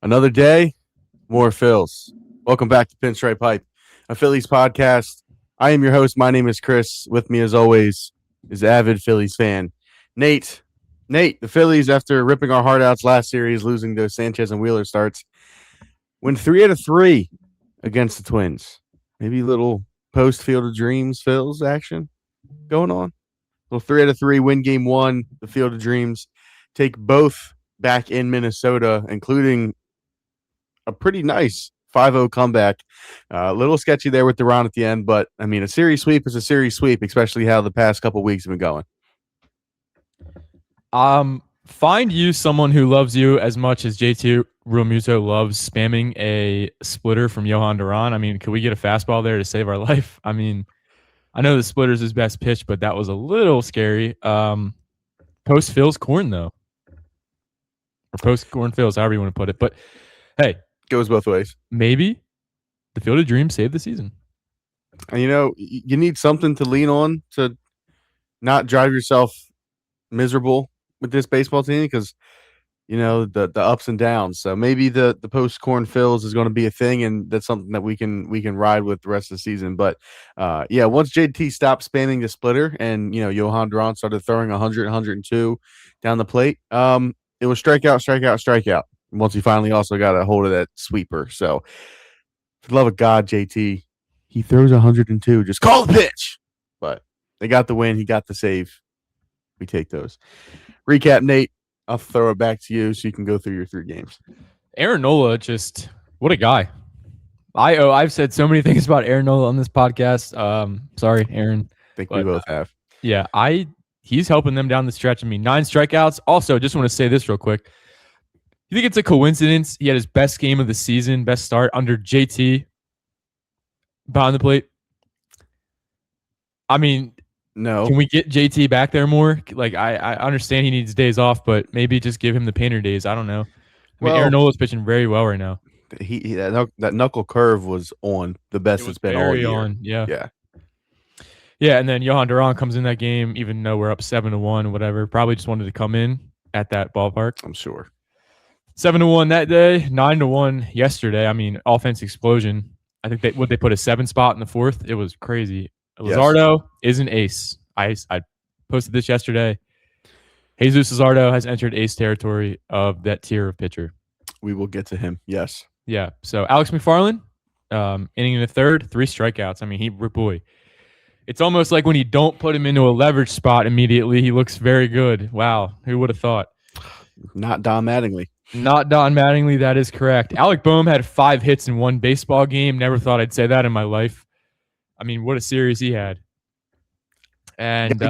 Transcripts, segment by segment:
Another day, more Phils. Welcome back to Pinstripehype, a Phillies podcast. I am your host. My name is Chris. With me, as always, is avid Phillies fan Nate. Nate, the Phillies, after ripping our heart outs last series, losing those Sanchez and Wheeler starts, win 3 out of 3 against the Twins. Maybe a little post Field of Dreams Phils action going on. Well, 3 out of 3 win game 1, the Field of Dreams. Take both back in Minnesota, including a pretty nice 5-0 comeback. A little sketchy there with Duran at the end, but I mean, a series sweep is a series sweep, especially how the past couple weeks have been going. Find you someone who loves you as much as JT Realmuto loves spamming a splitter from Johan Duran. I mean, could we get a fastball there to save our life? I mean, I know the splitter's his best pitch, but that was a little scary. Post Phil's corn, though. Or post corn Phil's, however you want to put it. But, hey. Goes both ways. Maybe the Field of Dreams saved the season. And, you know, you need something to lean on to not drive yourself miserable with this baseball team because, you know, the ups and downs. So maybe the post corn fills is going to be a thing, and that's something that we can ride with the rest of the season. But yeah, once JT stopped spamming the splitter and, you know, Johan Duran started throwing 100, 102 down the plate, it was strikeout. Once he finally also got a hold of that sweeper. So for the love of God, JT, he throws 102. Just call the pitch. But they got the win. He got the save. We take those. Recap, Nate. I'll throw it back to you so you can go through your 3 games. Aaron Nola, just what a guy. I've said so many things about Aaron Nola on this podcast. Sorry, Aaron. I think we both have. Yeah, he's helping them down the stretch. I mean, 9 strikeouts. Also, just want to say this real quick. You think it's a coincidence he had his best game of the season, best start under JT behind the plate? I mean, no. Can we get JT back there more? Like, I understand he needs days off, but maybe just give him the painter days. I don't know. I mean, Aaron Nola's pitching very well right now. That knuckle curve was on the best it's been all year. Yeah, and then Johan Duran comes in that game, even though we're up 7-1, whatever. Probably just wanted to come in at that ballpark. I'm sure. 7-1 that day, 9-1 yesterday. I mean, offense explosion. I think they put a 7 spot in the 4th. It was crazy. Luzardo is an ace. I posted this yesterday. Jesus Luzardo has entered ace territory of that tier of pitcher. We will get to him. Yes. Yeah. So Alex McFarland, inning in the 3rd, 3 strikeouts. I mean, boy. It's almost like when you don't put him into a leverage spot immediately, he looks very good. Wow. Who would have thought? Not Don Mattingly. Not Don Mattingly, that is correct. Alec Bohm had 5 hits in 1 baseball game. Never thought I'd say that in my life. I mean, what a series he had. And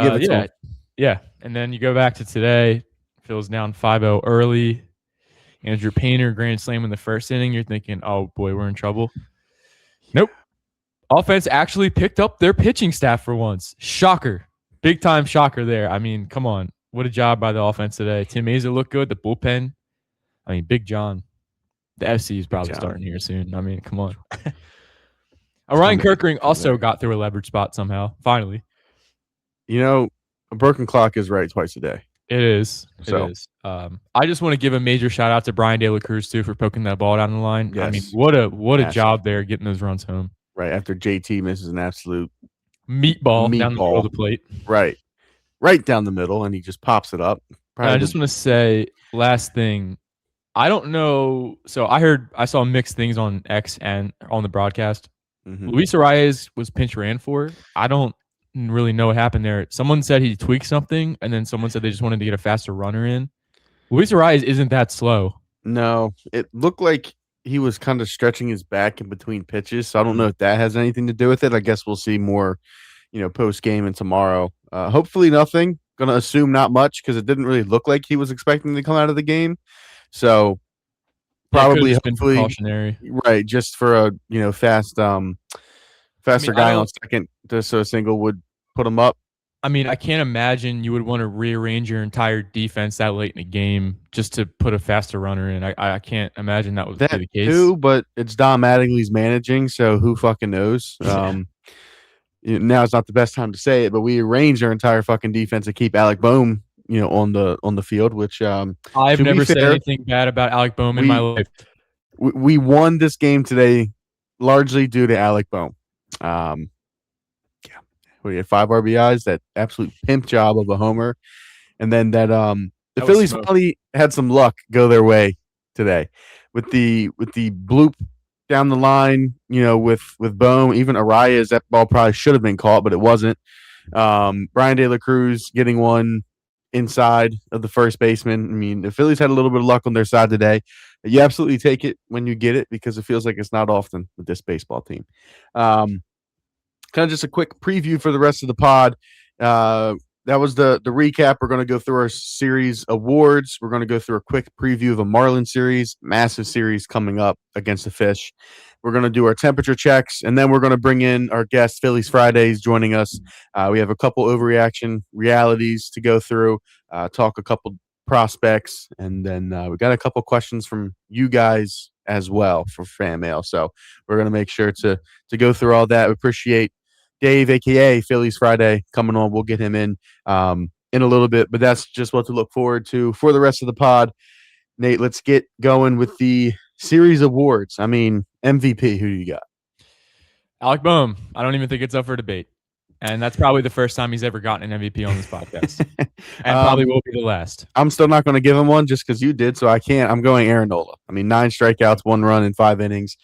yeah. And then you go back to today. Phil's down 5-0 early. Andrew Painter grand slam in the 1st inning. You're thinking, oh boy, we're in trouble. Nope. Offense actually picked up their pitching staff for once. Shocker. Big time shocker there. I mean, come on. What a job by the offense today. Tim Mesa looked good. The bullpen. I mean, Big John. The FC is probably starting here soon. I mean, come on. Ryan Kirkering also got through a leverage spot somehow. Finally. You know, a broken clock is right twice a day. It is. It is. I just want to give a major shout out to Brian De La Cruz too for poking that ball down the line. Yes. I mean, what a job there getting those runs home. Right after JT misses an absolute meatball down the middle of the plate. Right down the middle, and he just pops it up. I just want to say last thing. I don't know. So I saw mixed things on X and on the broadcast. Mm-hmm. Luis Arias was pinch ran for. I don't really know what happened there. Someone said he tweaked something, and then someone said they just wanted to get a faster runner in. Luis Arias isn't that slow. No, it looked like he was kind of stretching his back in between pitches. So I don't know if that has anything to do with it. I guess we'll see more, post game and tomorrow. Hopefully nothing. Going to assume not much because it didn't really look like he was expecting to come out of the game. So probably hopefully precautionary. Right, just for a faster guy on second, just so a single would put him up. I mean, I can't imagine you would want to rearrange your entire defense that late in the game just to put a faster runner in. I can't imagine that would be the case. Too, but it's Don Mattingly's managing, so who fucking knows? Now it's not the best time to say it, but we arranged our entire fucking defense to keep Alec Bohm, on the field, which I've never said anything bad about Alec Bohm in my life. we won this game today largely due to Alec Bohm. Yeah, we had 5 RBIs, that absolute pimp job of a homer, and then the Phillies finally had some luck go their way today with the bloop down the line. With Bohm, even Arias, that ball probably should have been caught, but it wasn't. Brian De La Cruz getting one inside of the first baseman. I mean, the Phillies had a little bit of luck on their side today. You absolutely take it when you get it because it feels like it's not often with this baseball team. Kind of just a quick preview for the rest of the pod. That was the recap. We're going to go through our series awards. We're going to go through a quick preview of a Marlins series, massive series coming up against the Fish. We're going to do our temperature checks, and then we're going to bring in our guest, Phillies Fridays, joining us. We have a couple overreaction realities to go through, talk a couple prospects, and then we got a couple questions from you guys as well for Fan Mail. So we're going to make sure to go through all that. We appreciate Dave, a.k.a. Phillies Friday, coming on. We'll get him in a little bit, but that's just what to look forward to for the rest of the pod. Nate, let's get going with the series awards. I mean, MVP, who do you got? Alec Bohm. I don't even think it's up for debate. And that's probably the first time he's ever gotten an MVP on this podcast. And probably will be the last. I'm still not going to give him one just because you did, so I can't. I'm going Aaron Nola. I mean, 9 strikeouts, 1 run in 5 innings.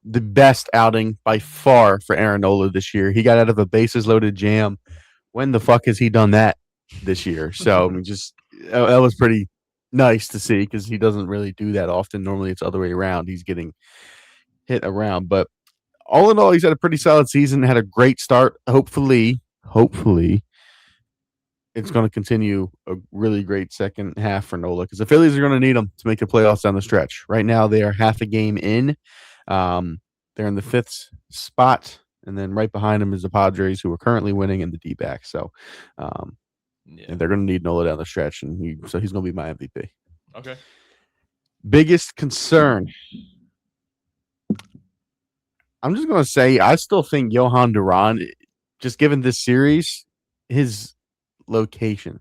The best outing by far for Aaron Nola this year. He got out of a bases-loaded jam. When the fuck has he done that this year? So, I mean, just that was pretty nice to see because he doesn't really do that often. Normally, it's the other way around. He's getting hit around. But all in all, he's had a pretty solid season, had a great start. Hopefully, it's going to continue a really great second half for Nola because the Phillies are going to need him to make the playoffs down the stretch. Right now, they are half a game in. They're in the 5th spot, and then right behind them is the Padres, who are currently winning, and the D-backs. So, and they're going to need Nola down the stretch, and so he's going to be my MVP. Okay. Biggest concern. I'm just going to say I still think Johan Duran, just given this series, his location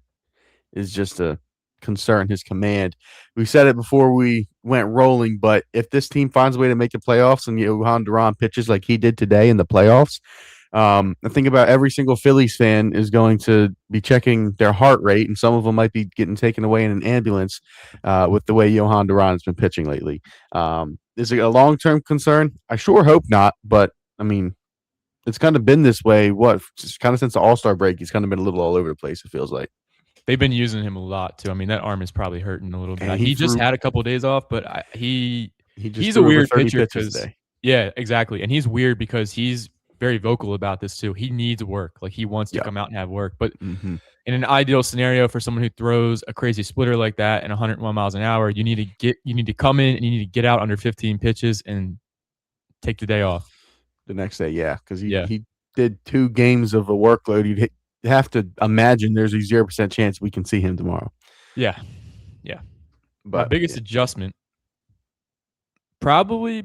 is just a concern, his command. We said it before we went rolling, but if this team finds a way to make the playoffs and Johan Duran pitches like he did today in the playoffs, I think about every single Phillies fan is going to be checking their heart rate, and some of them might be getting taken away in an ambulance with the way Johan Duran has been pitching lately. Is it a long-term concern? I sure hope not, but I mean, it's kind of been this way. Just kind of since the All-Star break, he's kind of been a little all over the place, it feels like. They've been using him a lot too. I mean, that arm is probably hurting a little bit. He just had a couple of days off, but he's a weird pitcher because yeah, exactly. And he's weird because he's very vocal about this too. He needs work. Like he wants to come out and have work. But in an ideal scenario for someone who throws a crazy splitter like that and 101 miles an hour, you need to come in and you need to get out under 15 pitches and take the day off. The next day, yeah, because he did 2 games of a workload. You'd have to imagine there's a 0% chance we can see him tomorrow. Yeah. But my biggest adjustment, probably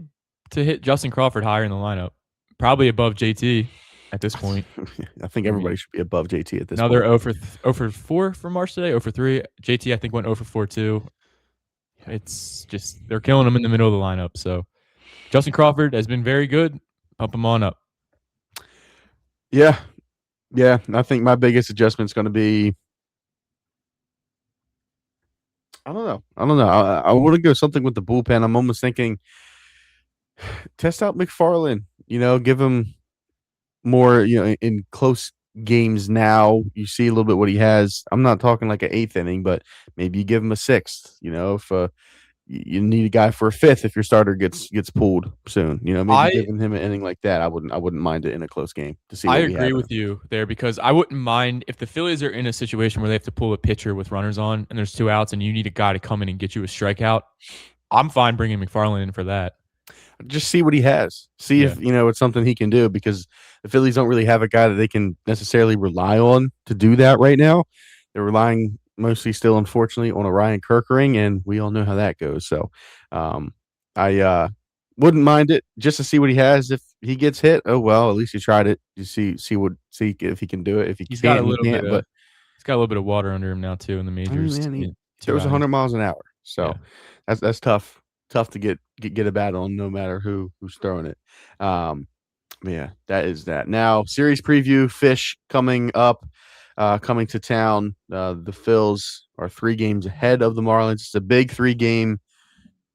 to hit Justin Crawford higher in the lineup, probably above JT at this point. I think everybody should be above JT at this point. Now they're 0 for 4 for March today, 0 for 3. JT, I think, went 0 for 4 too. It's just they're killing him in the middle of the lineup. So Justin Crawford has been very good. Pump him on up. Yeah. I think my biggest adjustment is going to be. I don't know. I want to go something with the bullpen. I'm almost thinking test out McFarland. Give him more. In close games now, you see a little bit what he has. I'm not talking like an 8th inning, but maybe you give him a 6th. If you need a guy for a 5th if your starter gets pulled soon. Maybe giving him an inning like that, I wouldn't mind it in a close game to see. I agree with you there because I wouldn't mind if the Phillies are in a situation where they have to pull a pitcher with runners on and there's 2 outs and you need a guy to come in and get you a strikeout. I'm fine bringing McFarland in for that. Just see what he has. See if it's something he can do because the Phillies don't really have a guy that they can necessarily rely on to do that right now. They're relying mostly still, unfortunately, on a Ryan Kerkering, and we all know how that goes. So I wouldn't mind it just to see what he has. If he gets hit, oh well, at least you tried it. You see if he can do it. If he he's can't, got a little bit, but he's got a little bit of water under him now too in the majors. He throws 100 miles an hour, so that's tough. tough to get a bat on no matter who's throwing it. Yeah, that is that. Now, series preview, Fish coming up, coming to town. The Phils are 3 games ahead of the Marlins. It's a big 3-game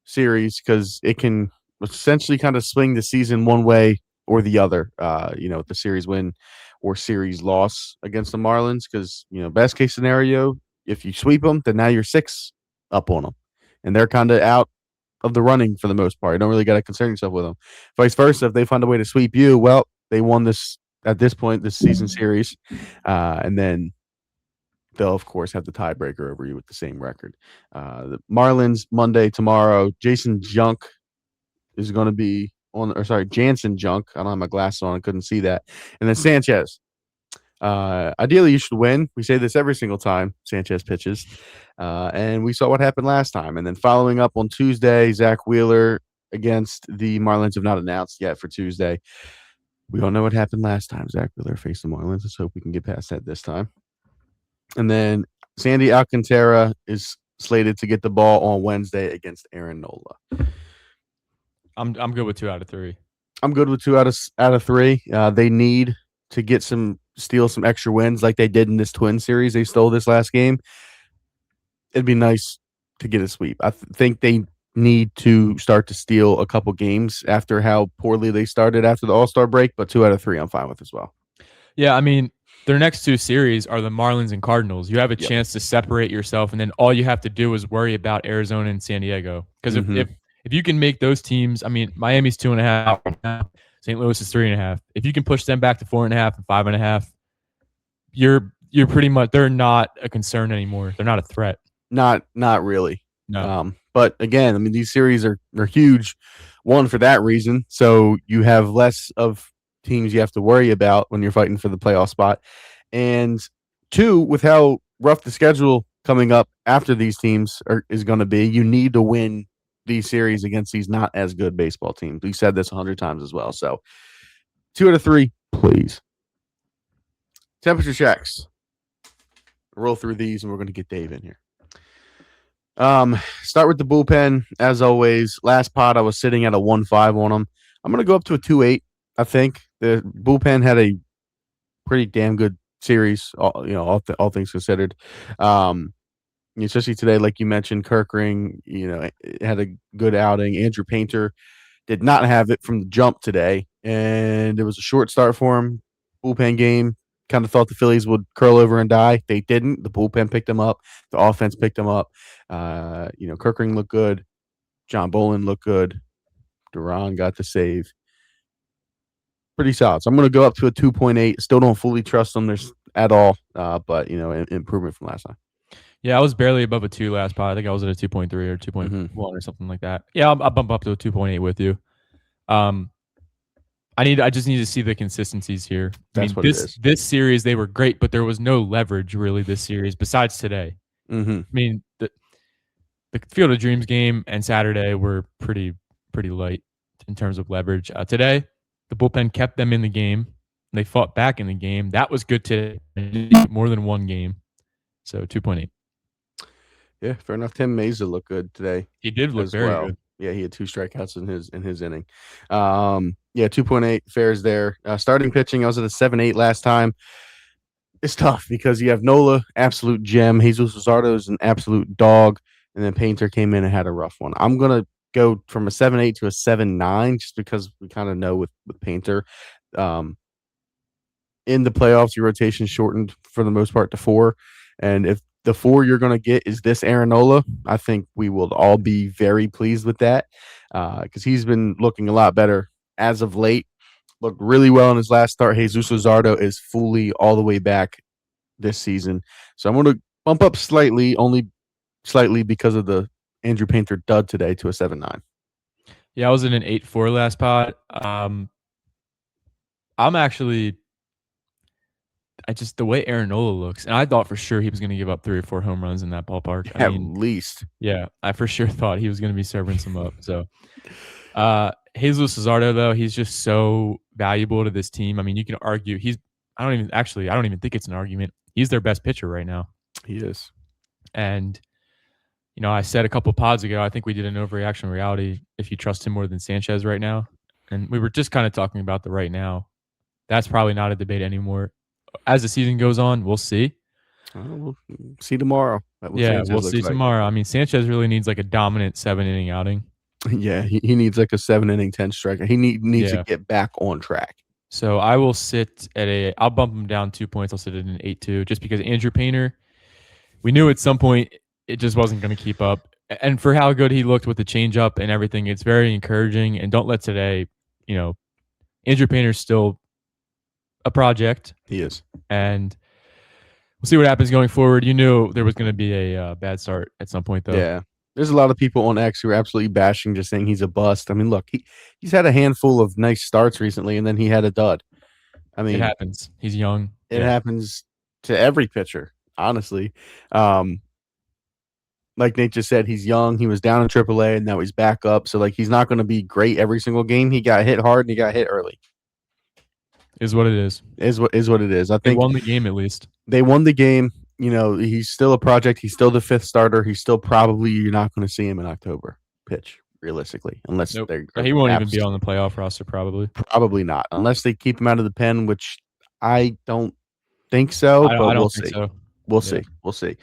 series because it can essentially kind of swing the season one way or the other. The series win or series loss against the Marlins because, best case scenario, if you sweep them, then now you're 6 up on them. And they're kind of out of the running for the most part. You don't really got to concern yourself with them. Vice versa, if they find a way to sweep you, well, they won this at this point, this season series. And then they'll, of course, have the tiebreaker over you with the same record. The Marlins, Monday, tomorrow. Jason Junk is going to be Jansen Junk. I don't have my glasses on. I couldn't see that. And then Sanchez. Ideally, you should win. We say this every single time Sanchez pitches. And we saw what happened last time. And then following up on Tuesday, Zach Wheeler against the Marlins have not announced yet for Tuesday. We all know what happened last time. Zach Wheeler faced the Marlins. Let's hope we can get past that this time. And then Sandy Alcantara is slated to get the ball on Wednesday against Aaron Nola. I'm good with 2 out of 3. I'm good with 2 out of 3. They need to steal some extra wins like they did in this Twin series. They stole this last game. It'd be nice to get a sweep. I think they need to start to steal a couple games after how poorly they started after the All-Star break, but 2 out of 3 I'm fine with as well. Yeah, I mean, their next 2 series are the Marlins and Cardinals. You have a chance to separate yourself, and then all you have to do is worry about Arizona and San Diego. Because if you can make those teams, I mean, Miami's 2.5 right now. St. Louis is 3.5. If you can push them back to 4.5 and 5.5, you're pretty much, they're not a concern anymore. They're not a threat. Not really. No. But again, I mean, these series are huge. One, for that reason, so you have less of teams you have to worry about when you're fighting for the playoff spot. And 2, with how rough the schedule coming up after these teams is going to be, you need to win these series against these not as good baseball teams. We said this 100 times as well. So 2 out of 3, please. Temperature checks. Roll through these, and we're going to get Dave in here. Start with the bullpen, as always. Last pod, I was sitting at a 1.5 on them. I'm going to go up to a 2.8, I think. The bullpen had a pretty damn good series, all things considered. Especially today, like you mentioned, Kerkering, had a good outing. Andrew Painter did not have it from the jump today, and it was a short start for him. Bullpen game. Kind of thought the Phillies would curl over and die. They didn't. The bullpen picked them up. The offense picked them up. Kerkering looked good. John Bolin looked good. Duran got the save. Pretty solid. So I'm going to go up to a 2.8. Still don't fully trust them at all, but improvement from last time. Yeah, I was barely above a 2 last pod. I think I was at a 2.3 or 2.1 or something like that. Yeah, I'll bump up to a 2.8 with you. I just need to see the consistencies here. That's what it is. This series, they were great, but there was no leverage really this series besides today. I mean, the Field of Dreams game and Saturday were pretty light in terms of leverage. Today, the bullpen kept them in the game. They fought back in the game. That was good today. More than one game. So 2.8. Yeah, fair enough. Tim Meza looked good today. He did look very good. Yeah, he had 2 strikeouts in his inning. 2.8 fares there. Starting pitching, I was at a 7.8 last time. It's tough because you have Nola, absolute gem. Jesus Luzardo is an absolute dog. And then Painter came in and had a rough one. I'm going to go from a 7.8 to a 7.9 just because we kind of know with Painter. In the playoffs, your rotation shortened for the most part to 4. And if the 4 you're going to get is this Aaron Nola, I think we will all be very pleased with that because he's been looking a lot better as of late. Looked really well in his last start. Jesus Luzardo is fully all the way back this season. So I'm going to bump up slightly, only slightly because of the Andrew Painter dud today to a 7.9. Yeah, I was in an 8.4 last pod. I'm actually – the way Aaron Nola looks, and I thought for sure he was going to give up 3 or 4 home runs in that ballpark. At least. Yeah, I for sure thought he was going to be serving some up. So, Jesus Luzardo, though, he's just so valuable to this team. I mean, you can argue I don't even think it's an argument. He's their best pitcher right now. He is. And, I said a couple pods ago, I think we did an overreaction reality if you trust him more than Sanchez right now. And we were just kind of talking about the right now. That's probably not a debate anymore. As the season goes on, we'll see. We'll see tomorrow. We'll see tomorrow. I mean, Sanchez really needs like a dominant 7-inning outing. Yeah, he needs like a 7-inning 10 striker. He needs to get back on track. So I will sit at I'll bump him down 2 points. I'll sit at an 8-2 just because Andrew Painter, we knew at some point it just wasn't going to keep up. And for how good he looked with the changeup and everything, it's very encouraging. And don't let today, Andrew Painter's still a project. He is. And we'll see what happens going forward. You knew there was going to be a bad start at some point, though. Yeah. There's a lot of people on X who are absolutely bashing, just saying he's a bust. I mean, look, he's had a handful of nice starts recently, and then he had a dud. I mean, it happens. He's young. It happens to every pitcher, honestly. Like Nate just said, he's young. He was down in AAA, and now he's back up. So, he's not going to be great every single game. He got hit hard, and he got hit early. Is what it is. Is what it is. I think they won the game at least. They won the game. He's still a project. He's still the 5th starter. He's still you're not going to see him in October pitch, realistically, unless he won't even be on the playoff roster, probably. Probably not, unless they keep him out of the pen, which I don't think so. But we'll see. We'll see. We'll see.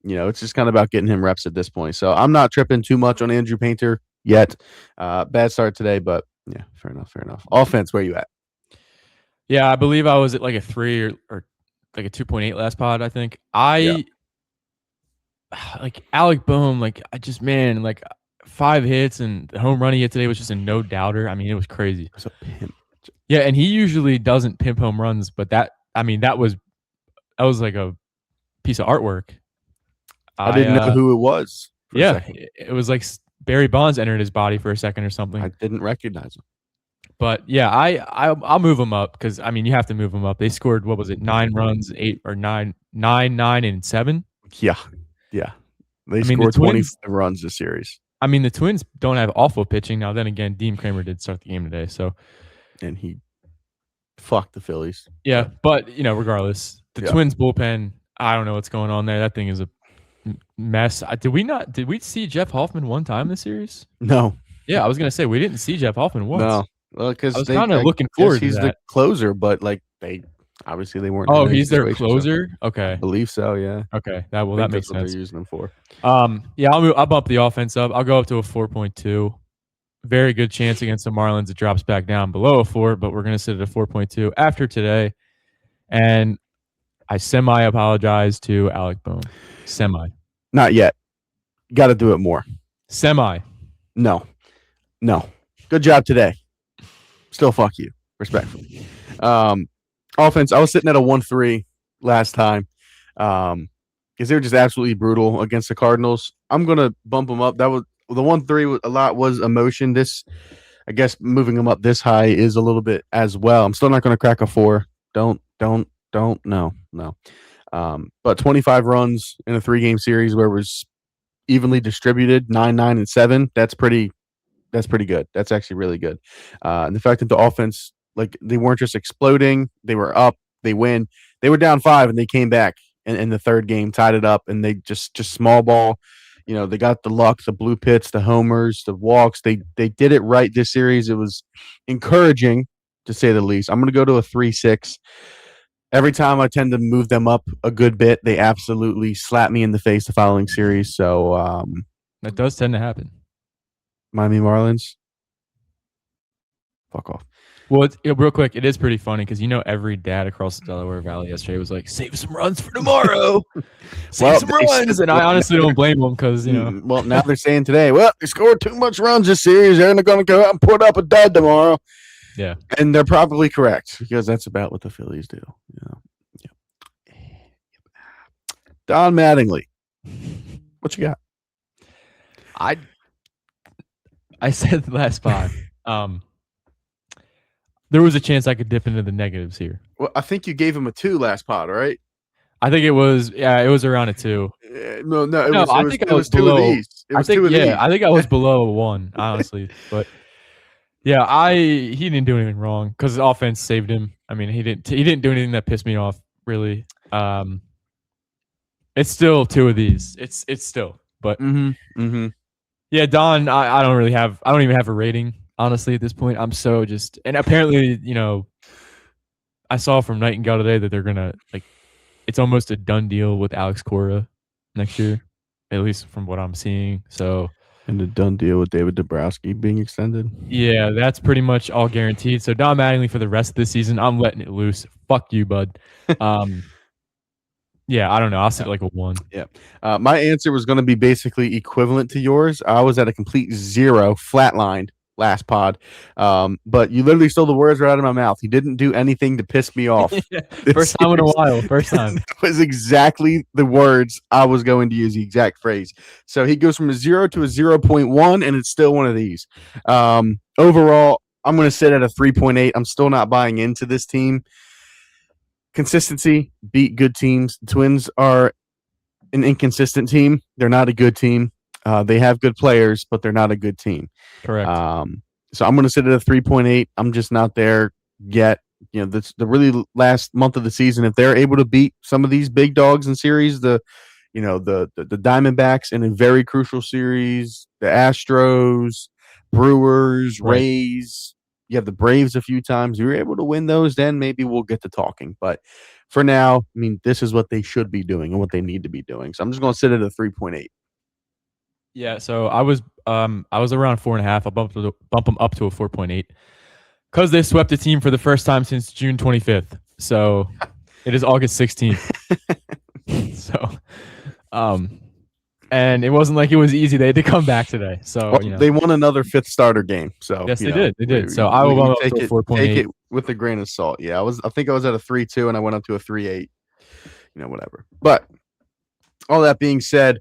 It's just kind of about getting him reps at this point. So I'm not tripping too much on Andrew Painter yet. Bad start today, but yeah, fair enough. Offense, where you at? Yeah, I believe I was at like a 3 or like a 2.8 last pod, I think. Like Alec Bohm, I just 5 hits and the home run he hit today was just a no doubter. I mean, it was crazy. It was a pimp. Yeah, and he usually doesn't pimp home runs, but that was like a piece of artwork. I didn't know who it was. Yeah, it was like Barry Bonds entered his body for a second or something. I didn't recognize him. But yeah, I'll move them up because you have to move them up. They scored 9 runs, 8 or 9, 9, and 7. Yeah. They scored 25 runs this series. I mean, the Twins don't have awful pitching now. Then again, Dean Kramer did start the game today, and he fucked the Phillies. Yeah, but regardless, the Twins bullpen, I don't know what's going on there. That thing is a mess. Did we see Jeff Hoffman one time this series? No. Yeah, I was gonna say we didn't see Jeff Hoffman once. No. Well, because I was kind of looking forward to that. He's the closer, but they obviously they weren't. Oh, he's their closer. Okay, I believe so. Yeah. Okay, that makes sense. What they're using him for. Yeah, I'll bump the offense up. I'll go up to a 4.2. Very good chance against the Marlins it drops back down below a 4, but we're gonna sit at a 4.2 after today. And I apologize to Alec Bohm. Not yet. Got to do it more. No. Good job today. Still fuck you, respectfully. Offense, I was sitting at a 1-3 last time because they were just absolutely brutal against the Cardinals. I'm going to bump them up. That was the 1-3. A lot was emotion. This, I guess, moving them up this high is a little bit as well. I'm still not going to crack a 4. Don't. No. But 25 runs in a 3-game series where it was evenly distributed, 9, 9, and 7. That's pretty good. That's actually really good. And the fact that the offense, they weren't just exploding. They were up. They win. They were down 5, and they came back in the 3rd game, tied it up, and they just small ball. They got the luck, the blue pits, the homers, the walks. They did it right this series. It was encouraging, to say the least. I'm going to go to a 3-6. Every time I tend to move them up a good bit, they absolutely slap me in the face the following series. So that does tend to happen. Miami Marlins. Fuck off. Well, real quick, it is pretty funny because every dad across the Delaware Valley yesterday was like, "Save some runs for tomorrow." Save some runs, and I honestly don't blame them because Well, now they're saying today, well, they scored too much runs this series. They're going to go out and put up a dud tomorrow. Yeah, and they're probably correct because that's about what the Phillies do. Don Mattingly, what you got? I said the last spot. There was a chance I could dip into the negatives here. Well, I think you gave him a 2 last pod, right? I think it was around a 2. I think I was below. I think I was below a 1, honestly. But yeah, he didn't do anything wrong because the offense saved him. I mean, he didn't do anything that pissed me off really. It's still 2 of these. It's still, But yeah, Don, I don't even have a rating, honestly, at this point. I'm so just, and apparently, I saw from Nightingale today that they're gonna it's almost a done deal with Alex Cora next year, at least from what I'm seeing. So, and a done deal with David Dombrowski being extended. Yeah, that's pretty much all guaranteed. So Don Mattingly for the rest of the season, I'm letting it loose. Fuck you, bud. Yeah, I don't know. I'll sit like a 1. Yeah. My answer was going to be basically equivalent to yours. I was at a complete 0, flatlined last pod. But you literally stole the words right out of my mouth. He didn't do anything to piss me off. First time in a while. First time. That was exactly the words I was going to use, the exact phrase. So he goes from a 0 to a 0.1, and it's still one of these. Overall, I'm going to sit at a 3.8. I'm still not buying into this team. Consistency, beat good teams. The Twins are an inconsistent team. They're not a good team. They have good players, but they're not a good team. Correct. So I'm going to sit at a 3.8. I'm just not there yet. The really last month of the season, if they're able to beat some of these big dogs in series, the Diamondbacks in a very crucial series, the Astros, Brewers, Right. Rays, you have the Braves a few times. If you're able to win those, then maybe we'll get to talking. But for now, I mean, this is what they should be doing and what they need to be doing. So I'm just going to sit at a 3.8. Yeah, so I was around 4.5. I'll bump them up to a 4.8 because they swept the team for the first time since June 25th. So it is August 16th. So, and it wasn't like it was easy. They had to come back today. So they won another 5th starter game. So yes, they did. They did. So I will bump up to a 4.8. Take it with a grain of salt. Yeah, I think I was at a 3.2 and I went up to a 3.8. Whatever. But all that being said,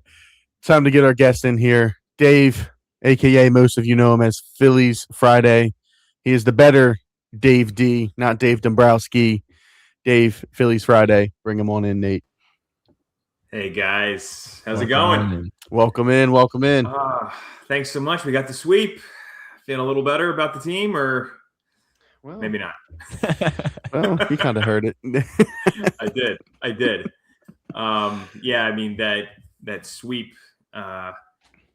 time to get our guest in here. Dave, a.k.a. most of you know him as Phillies Friday. He is the better Dave D, not Dave Dombrowski. Dave, Phillies Friday. Bring him on in, Nate. Hey, guys. How's it going? Welcome in. Thanks so much. We got the sweep. Feeling a little better about the team, or maybe not? Well, you kind of heard it. I did. Yeah, I mean, that sweep, not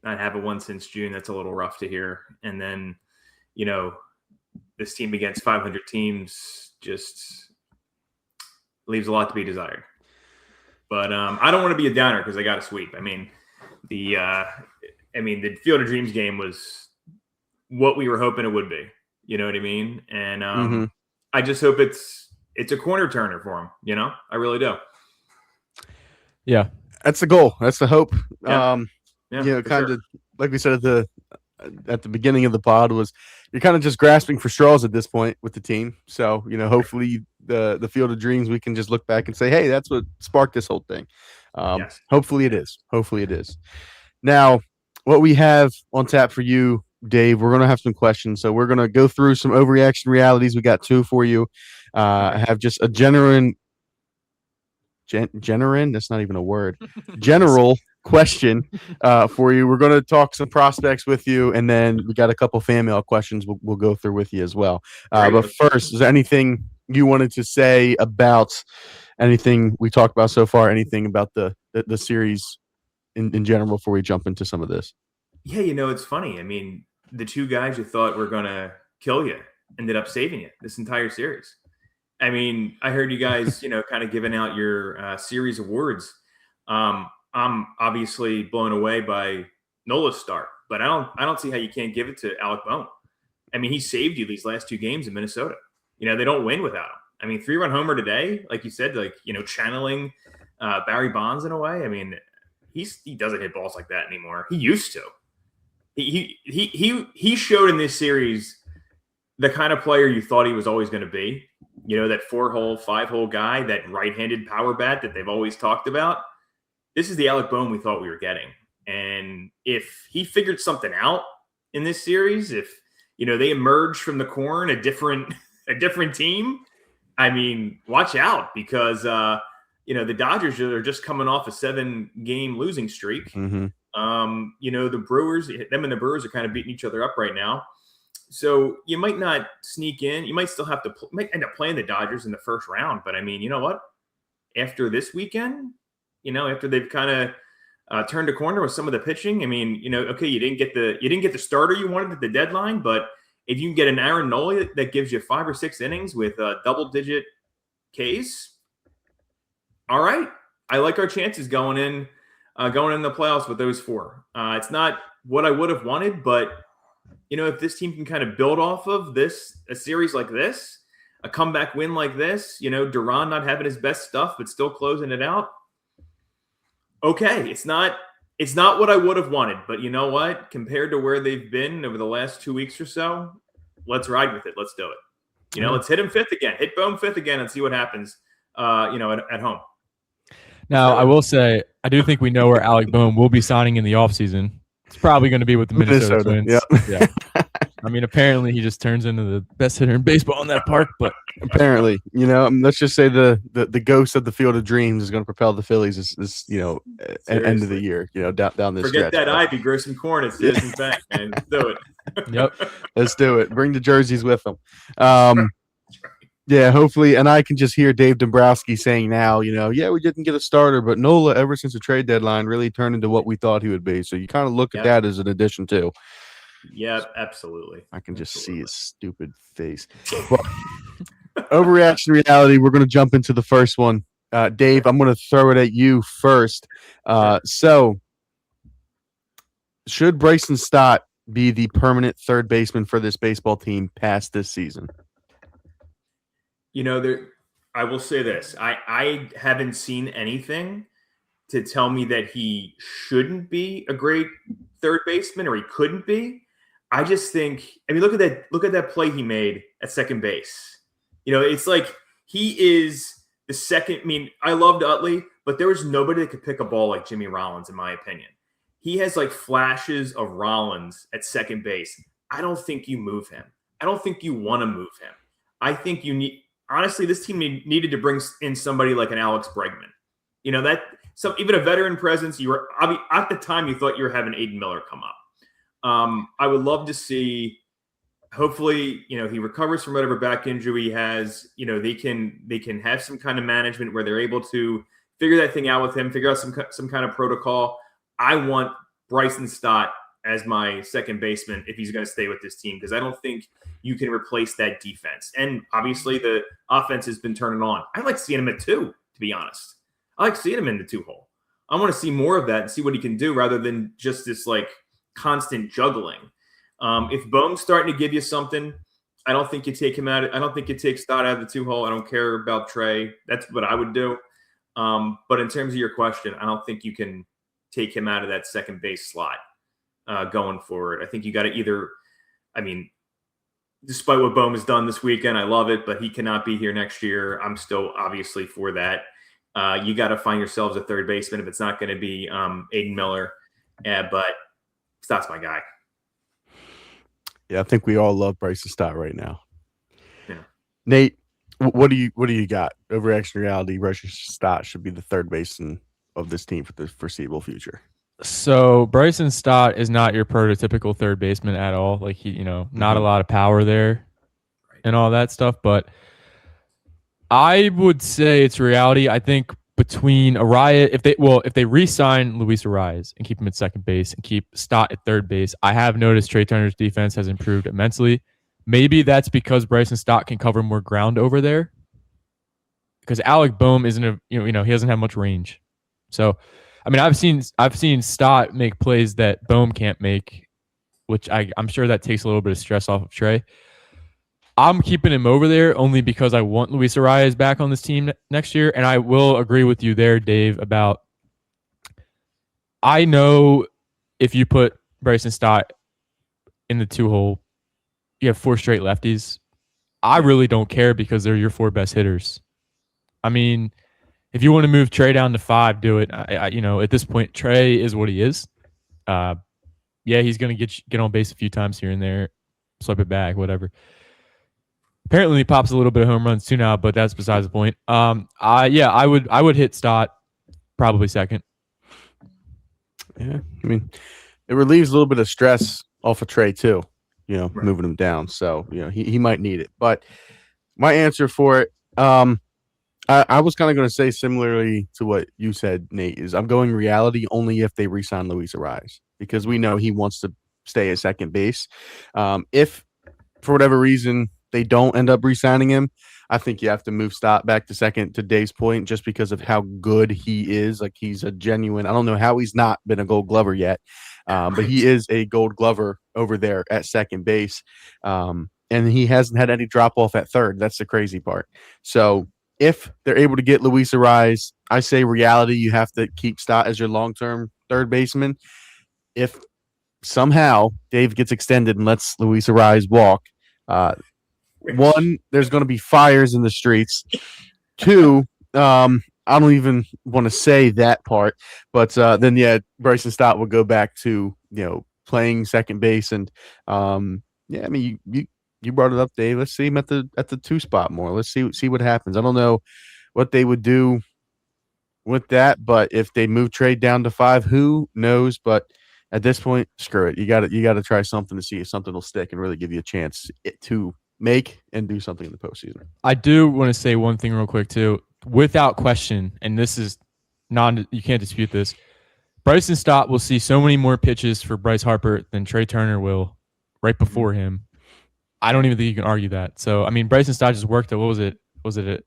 having one since June, that's a little rough to hear. And then, this team against 500 teams just leaves a lot to be desired. But I don't want to be a downer because I got a sweep. I mean, the Field of Dreams game was what we were hoping it would be. You know what I mean? And I just hope it's a corner turner for him. I really do. Yeah, that's the goal. That's the hope. Yeah. Kind of like we said at the beginning of the pod, was you're kind of just grasping for straws at this point with the team. So hopefully the Field of Dreams, we can just look back and say, hey, that's what sparked this whole thing. Yes. Hopefully it is. Now, what we have on tap for you, Dave, we're going to have some questions. So we're going to go through some overreaction realities. We got 2 for you. I have just a genuine, that's not even a word, general question for you. We're going to talk some prospects with you, and then we got a couple fan mail questions we'll go through with you as well. But first, is there anything you wanted to say about anything we talked about so far, anything about the series in general before we jump into some of this? Yeah, it's funny. I mean, the 2 guys you thought were going to kill you ended up saving you this entire series. I mean, I heard you guys, kind of giving out your series awards. I'm obviously blown away by Nola's start, but I don't see how you can't give it to Alec Bohm. I mean, he saved you these last 2 games in Minnesota. They don't win without him. I mean, 3-run homer today, like you said, channeling Barry Bonds in a way. I mean, he doesn't hit balls like that anymore. He used to. He showed in this series the kind of player you thought he was always going to be. That 4-hole, 5-hole guy, that right-handed power bat that they've always talked about. This is the Alec Bohm we thought we were getting. And if he figured something out in this series, if they emerge from the corn a different team, I mean, watch out, because the Dodgers are just coming off a 7-game losing streak. Mm-hmm. The Brewers, them and the Brewers are kind of beating each other up right now. So you might not sneak in. You might still have to might end up playing the Dodgers in the first round. But I mean, you know what? After this weekend, after they've kind turned a corner with some of the pitching. I mean, okay, you didn't get the starter you wanted at the deadline, but if you can get an Aaron Nola that gives you 5 or 6 innings with double-digit Ks, all right. I like our chances going in the playoffs with those 4. It's not what I would have wanted, but if this team can kind of build off of a series like this, a comeback win like this, Duran not having his best stuff but still closing it out. Okay, it's not what I would have wanted, but you know what? Compared to where they've been over the last 2 weeks or so, let's ride with it. Let's do it. Let's hit him 5th again. Hit Bohm 5th again and see what happens. At home. Now, I will say, I do think we know where Alec Bohm will be signing in the offseason. It's probably going to be with the Minnesota Twins. Yeah. I mean, apparently he just turns into the best hitter in baseball in that park. But apparently, let's just say the ghost of the Field of Dreams is going to propel the Phillies this end of the year. Down this Forget stretch. that ivy, grow some corn. It's Citizens Bank, man. Let's do it. Yep, let's do it. Bring the jerseys with them. Yeah, hopefully, and I can just hear Dave Dombrowski saying now, we didn't get a starter, but Nola, ever since the trade deadline, really turned into what we thought he would be. So you kind of look at that as an addition too. Yeah, absolutely. I can just see his stupid face. Well, overreaction reality, we're going to jump into the first one. Dave, I'm going to throw it at you first. So should Bryson Stott be the permanent third baseman for this baseball team past this season? I will say this. I haven't seen anything to tell me that he shouldn't be a great third baseman or he couldn't be. I just think, look at that play he made at second base. It's like he is the second. I loved Utley, but there was nobody that could pick a ball like Jimmy Rollins, in my opinion. He has like flashes of Rollins at second base. I don't think you move him. I don't think you want to move him. I think you need. Honestly, this team needed to bring in somebody like an Alex Bregman. Even a veteran presence. You were at the time you thought you were having Aiden Miller come up. I would love to see. Hopefully, he recovers from whatever back injury he has. They can have some kind of management where they're able to figure that thing out with him. Figure out some kind of protocol. I want Bryson Stott as my second baseman if he's going to stay with this team, because I don't think you can replace that defense. And obviously the offense has been turning on. I like seeing him at 2, to be honest. I like seeing him in the 2-hole. I want to see more of that and see what he can do rather than just this like constant juggling. If Bohm's starting to give you something, I don't think you take him out. I don't think you take Stott out of the 2-hole. I don't care about Trey. That's what I would do. But in terms of your question, I don't think you can take him out of that second base slot going forward. I think you got to either, despite what Bohm has done this weekend, I love it, but he cannot be here next year. I'm still obviously for that. You got to find yourselves a third baseman if it's not going to be Aiden Miller. But Stott's my guy. Yeah, I think we all love Bryson Stott right now. Yeah. Nate, what do you got? Overreaction reality, Bryson Stott should be the third baseman of this team for the foreseeable future. So Bryson Stott is not your prototypical third baseman at all. Like not a lot of power there and all that stuff. But I would say it's reality. I think between Arraez, if they re-sign Luis Arraez and keep him at second base and keep Stott at third base, I have noticed Trey Turner's defense has improved immensely. Maybe that's because Bryson Stott can cover more ground over there. Because Alec Bohm isn't he doesn't have much range. So I've seen Stott make plays that Bohm can't make, which I'm sure that takes a little bit of stress off of Trey. I'm keeping him over there only because I want Luis Arraez back on this team next year, and I will agree with you there, Dave, about I know if you put Bryson Stott in the 2-hole, you have 4 straight lefties. I really don't care because they're your 4 best hitters. If you want to move Trey down to 5, do it. At this point, Trey is what he is. He's going to get on base a few times here and there, swipe it back, whatever. Apparently, he pops a little bit of home runs too now, but that's besides the point. I would hit Stott probably second. Yeah, it relieves a little bit of stress off of Trey too. Moving him down, so he might need it. But my answer for it. I was kind of going to say similarly to what you said, Nate, is I'm going reality only if they re-sign Luis Ariz, because we know he wants to stay at second base. If for whatever reason they don't end up re-signing him, I think you have to move Stott back to second, to Dave's point, just because of how good he is. Like, he's a genuine, I don't know how he's not been a Gold Glover yet, but he is a Gold Glover over there at second base. And he hasn't had any drop off at third. That's the crazy part. So if they're able to get Luis Ariz, I say reality, you have to keep Stott as your long-term third baseman. If somehow Dave gets extended and lets Luis Ariz walk, one, there's going to be fires in the streets. Two, I don't even want to say that part, but then Bryson Stott will go back to playing second base, and I mean you brought it up, Dave. Let's see him at the 2 spot more. Let's see what happens. I don't know what they would do with that, but if they move trade down to 5, who knows? But at this point, screw it. You got to try something to see if something will stick and really give you a chance to make and do something in the postseason. I do want to say one thing real quick too, without question, and this is you can't dispute this. Bryson Stott will see so many more pitches for Bryce Harper than Trey Turner will right before him. I don't even think you can argue that. So, I mean, Bryson Stott just worked at, what was it? Was it a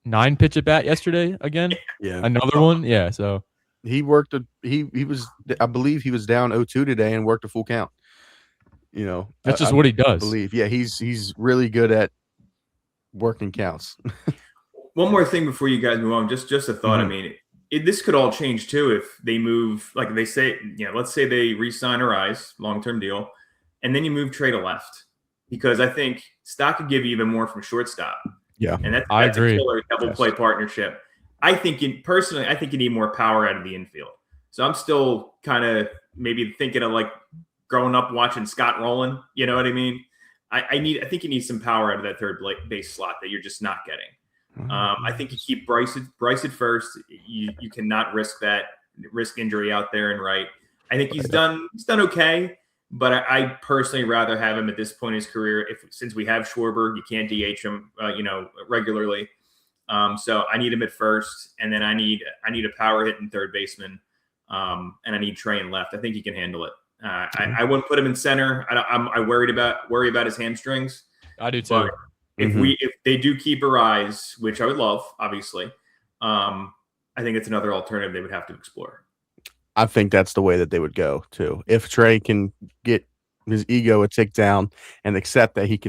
9 pitch at bat yesterday again? Yeah. Another one? Yeah. So he worked he was, I believe he was down 0-2 today and worked a full count. That's just what he does. I believe. Yeah, he's really good at working counts. One more thing before you guys move on, just a thought. Mm-hmm. I mean, this could all change too if they move, like they say, let's say they re-sign Ariz, long-term deal, and then you move Trey to left, because I think Stott could give you even more from shortstop. Yeah, and that's agree. A killer double play partnership. I think you need more power out of the infield. So I'm still kind of maybe thinking of like growing up watching Scott Rowland. You know what I mean? I think you need some power out of that third base slot that you're just not getting. I think you keep Bryce at first. You cannot risk injury out there and right. I think he's done okay, but I personally rather have him at this point in his career. Since we have Schwarber, you can't DH him, regularly. So I need him at first, and then I need a power hitting third baseman, and I need Trey in left. I think he can handle it. I wouldn't put him in center. I worry about his hamstrings. I do too. If they do keep Ariz, which I would love, obviously, I think it's another alternative they would have to explore. I think that's the way that they would go too. If Trey can get his ego a tick down and accept that he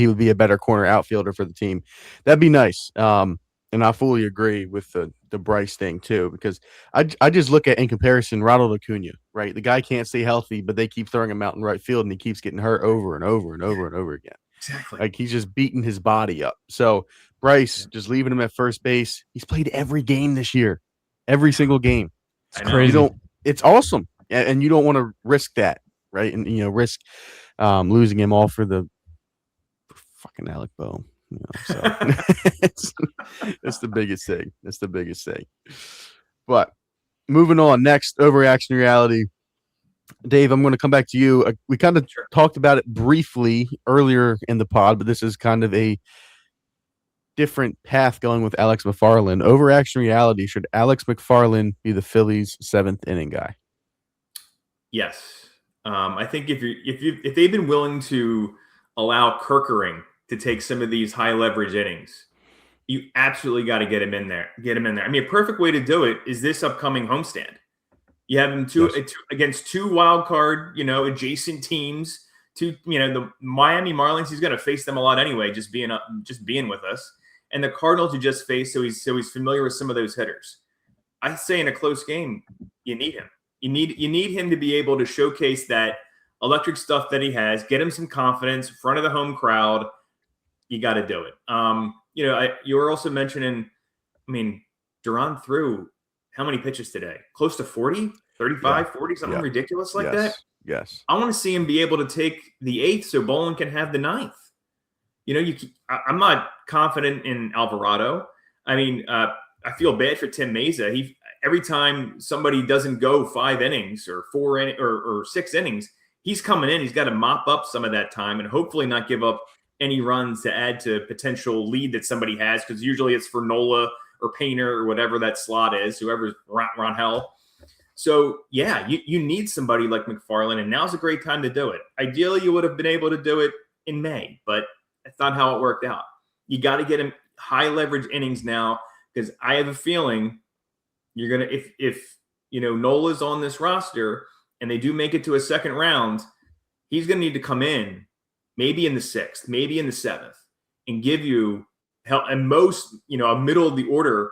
would be a better corner outfielder for the team, that'd be nice. And I fully agree with the Bryce thing too, because I just look at, in comparison, Ronald Acuna, right? The guy can't stay healthy, but they keep throwing him out in right field and he keeps getting hurt over and over and over and over again. Exactly. Like, he's just beating his body up. So Bryce, just leaving him at first base. He's played every game this year, every single game. It's crazy. It's awesome, and you don't want to risk that, right? And risk losing him all for fucking Alec Bohm. So it's the biggest thing. It's the biggest thing. But moving on, next, overreaction reality. Dave, I'm going to come back to you. We kind of talked about it briefly earlier in the pod, but this is kind of a different path going with Alex McFarland. Overreaction reality: should Alex McFarland be the Phillies' 7th inning guy? Yes. I think if they've been willing to allow Kerkering to take some of these high leverage innings, you absolutely got to get him in there. I mean, a perfect way to do it is this upcoming homestand. You have him against 2 wild card, adjacent teams. The Miami Marlins, he's going to face them a lot anyway, just being with us. And the Cardinals you just faced, so he's familiar with some of those hitters. I say in a close game, you need him. You need him to be able to showcase that electric stuff that he has, get him some confidence in front of the home crowd. You got to do it. You were also mentioning, Duran threw how many pitches today? Close to 40, 35, 40, something ridiculous like that. Yes. I want to see him be able to take the 8th so Bohm can have the 9th. I'm not confident in Alvarado. I feel bad for Tim Meza. Every time somebody doesn't go 5 innings or 4 or 6 innings, he's coming in. He's got to mop up some of that time and hopefully not give up any runs to add to potential lead that somebody has, because usually it's for Nola or Painter or whatever that slot is, whoever's Ronhell. So, yeah, you need somebody like McFarland, and now's a great time to do it. Ideally, you would have been able to do it in May, but that's not how it worked out. You got to get him high leverage innings now, because I have a feeling you're going to – if Nola's on this roster and they do make it to a second round, he's going to need to come in maybe in the 6th, maybe in the 7th, and give you help, and most, a middle of the order,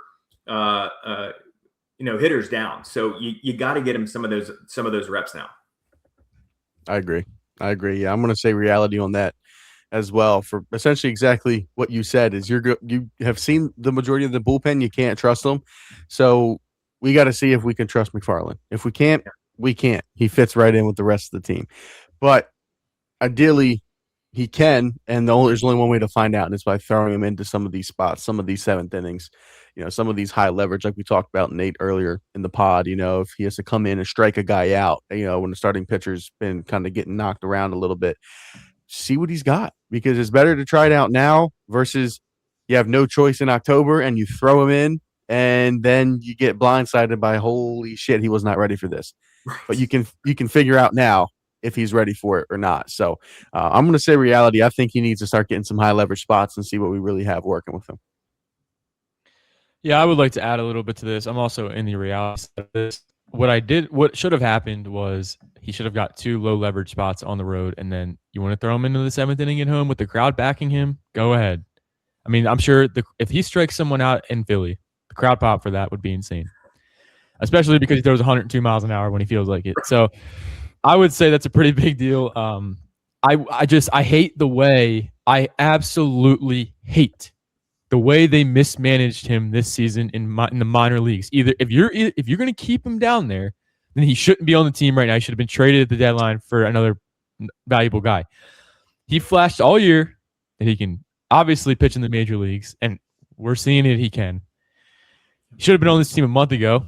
hitters down. So you got to get him some of those reps now. I agree. Yeah, I'm going to say reality on that as well, for essentially exactly what you said. Is you have seen the majority of the bullpen. You can't trust them, so we got to see if we can trust McFarland. If we can't, we can't. He fits right in with the rest of the team, but ideally he can, and there's only one way to find out, and it's by throwing him into some of these spots, some of these 7th innings, some of these high leverage, like we talked about, Nate, earlier in the pod. If he has to come in and strike a guy out, when the starting pitcher's been kind of getting knocked around a little bit, see what he's got, because it's better to try it out now versus you have no choice in October and you throw him in and then you get blindsided by, holy shit, he was not ready for this. Right. But you can figure out now if he's ready for it or not. So I'm going to say reality. I think he needs to start getting some high leverage spots and see what we really have working with him. Yeah, I would like to add a little bit to this. I'm also in the reality of this. What should have happened was he should have got 2 low leverage spots on the road, and then you want to throw him into the 7th inning at home with the crowd backing him, go ahead. I mean, I'm sure if he strikes someone out in Philly, the crowd pop for that would be insane, especially because he throws 102 miles an hour when he feels like it. So I would say that's a pretty big deal. I hate the way – I absolutely hate the way they mismanaged him this season in the minor leagues. Either if you're going to keep him down there, then he shouldn't be on the team right now. He should have been traded at the deadline for another valuable guy. He flashed all year that he can obviously pitch in the major leagues, and we're seeing it. He can. He should have been on this team a month ago,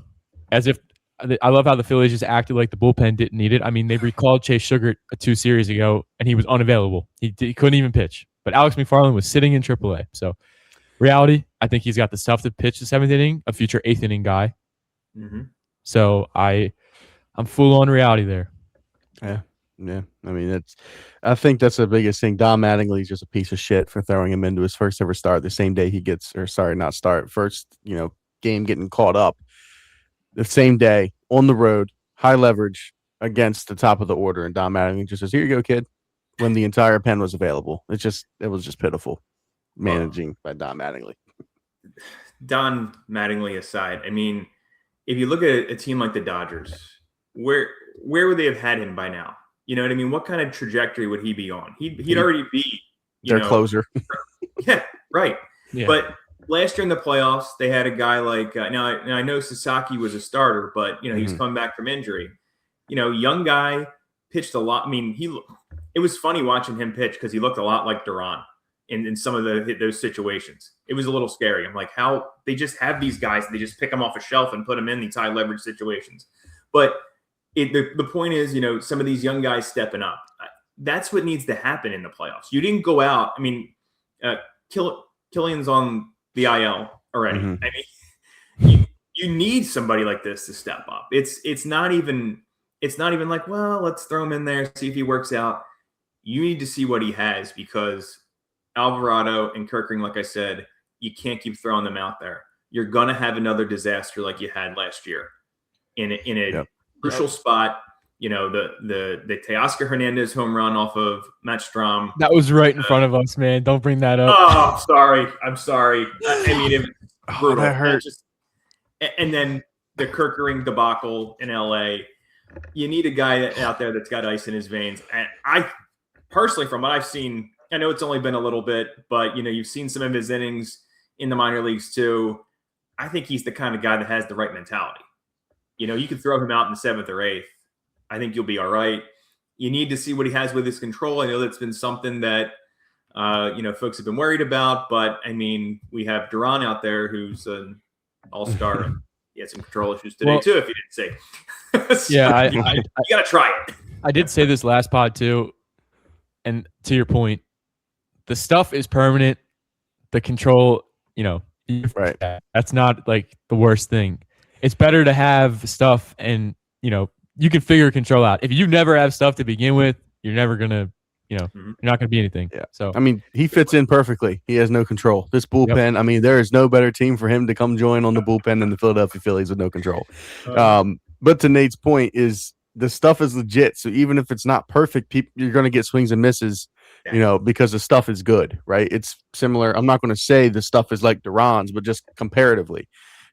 as if I love how the Phillies just acted like the bullpen didn't need it. I mean, they recalled Chase Sugar 2 series ago, and he was unavailable. He couldn't even pitch. But Alex McFarland was sitting in AAA. So, reality, I think he's got the stuff to pitch the 7th inning, a future 8th inning guy. Mm-hmm. So, I'm full on reality there. Yeah. I mean, I think that's the biggest thing. Don Mattingly is just a piece of shit for throwing him into his first ever start the same day he gets, first, game getting caught up the same day on the road, high leverage against the top of the order. And Don Mattingly just says, "Here you go, kid," when the entire pen was available. It was just pitiful managing by Don Mattingly. Don Mattingly aside, I mean, if you look at a team like the Dodgers, where would they have had him by now? You know what I mean? What kind of trajectory would he be on? He'd already be their closer. Yeah, right. Yeah. But last year in the playoffs, they had a guy like now I know Sasaki was a starter, but he was coming back from injury. Young guy, pitched a lot. I mean, it was funny watching him pitch because he looked a lot like Duran in some of those situations. It was a little scary. I'm like, how they just have these guys, they just pick them off a shelf and put them in these high leverage situations. But the point is, some of these young guys stepping up. That's what needs to happen in the playoffs. You didn't go out. I mean, Killian's on the IL already. Mm-hmm. I mean, you need somebody like this to step up. It's not even like, well, let's throw him in there, see if he works out. You need to see what he has, because Alvarado and Kirkring, like I said, you can't keep throwing them out there. You're gonna have another disaster like you had last year in a crucial spot. The Teoscar Hernandez home run off of Matt Strom. That was right in front of us, man. Don't bring that up. Oh, sorry. I'm sorry. I mean, it was brutal. That hurt. And then the Kirkring debacle in LA. You need a guy out there that's got ice in his veins. And I personally, from what I've seen, I know it's only been a little bit, but you've seen some of his innings in the minor leagues too. I think he's the kind of guy that has the right mentality. You could throw him out in the 7th or 8th. I think you'll be all right. You need to see what he has with his control. I know that's been something that, folks have been worried about, but I mean, we have Duran out there who's an all-star. He had some control issues today too, if you didn't say. Yeah, you got to try it. I did say this last pod too. And to your point, the stuff is permanent. The control, right. That's not like the worst thing. It's better to have stuff and, you can figure control out. If you never have stuff to begin with, you're never going to, you're not going to be anything. Yeah. So, I mean, he fits in perfectly. He has no control. This bullpen, I mean, there is no better team for him to come join on the bullpen than the Philadelphia Phillies with no control. But to Nate's point is the stuff is legit. So even if it's not perfect, you're going to get swings and misses, because the stuff is good, right? It's similar. I'm not going to say the stuff is like Duran's, but just comparatively.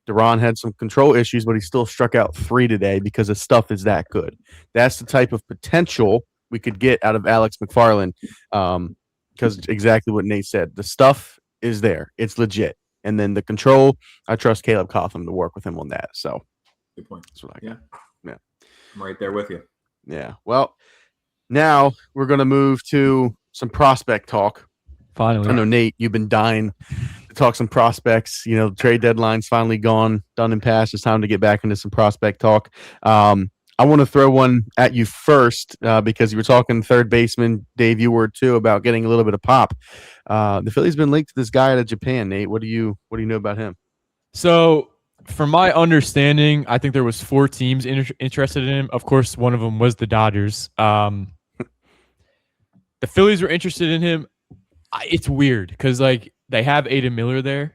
Duran had some control issues, but he still struck out 3 today because the stuff is that good. That's the type of potential we could get out of Alex McFarland, because exactly what Nate said. The stuff is there. It's legit. And then the control, I trust Caleb Cotham to work with him on that. So good point. That's what I got. Yeah. I'm right there with you. Yeah. Well, now we're going to move to some prospect talk. Finally. I know, Nate, you've been dying to talk some prospects. Trade deadline's finally gone, done and past. It's time to get back into some prospect talk. I want to throw one at you first because you were talking third baseman Dave Eward too about getting a little bit of pop. The Phillies been linked to this guy out of Japan. Nate, what do you know about him? So, from my understanding, I think there was 4 teams interested in him. Of course, one of them was the Dodgers. The Phillies were interested in him. It's weird because they have Aiden Miller there,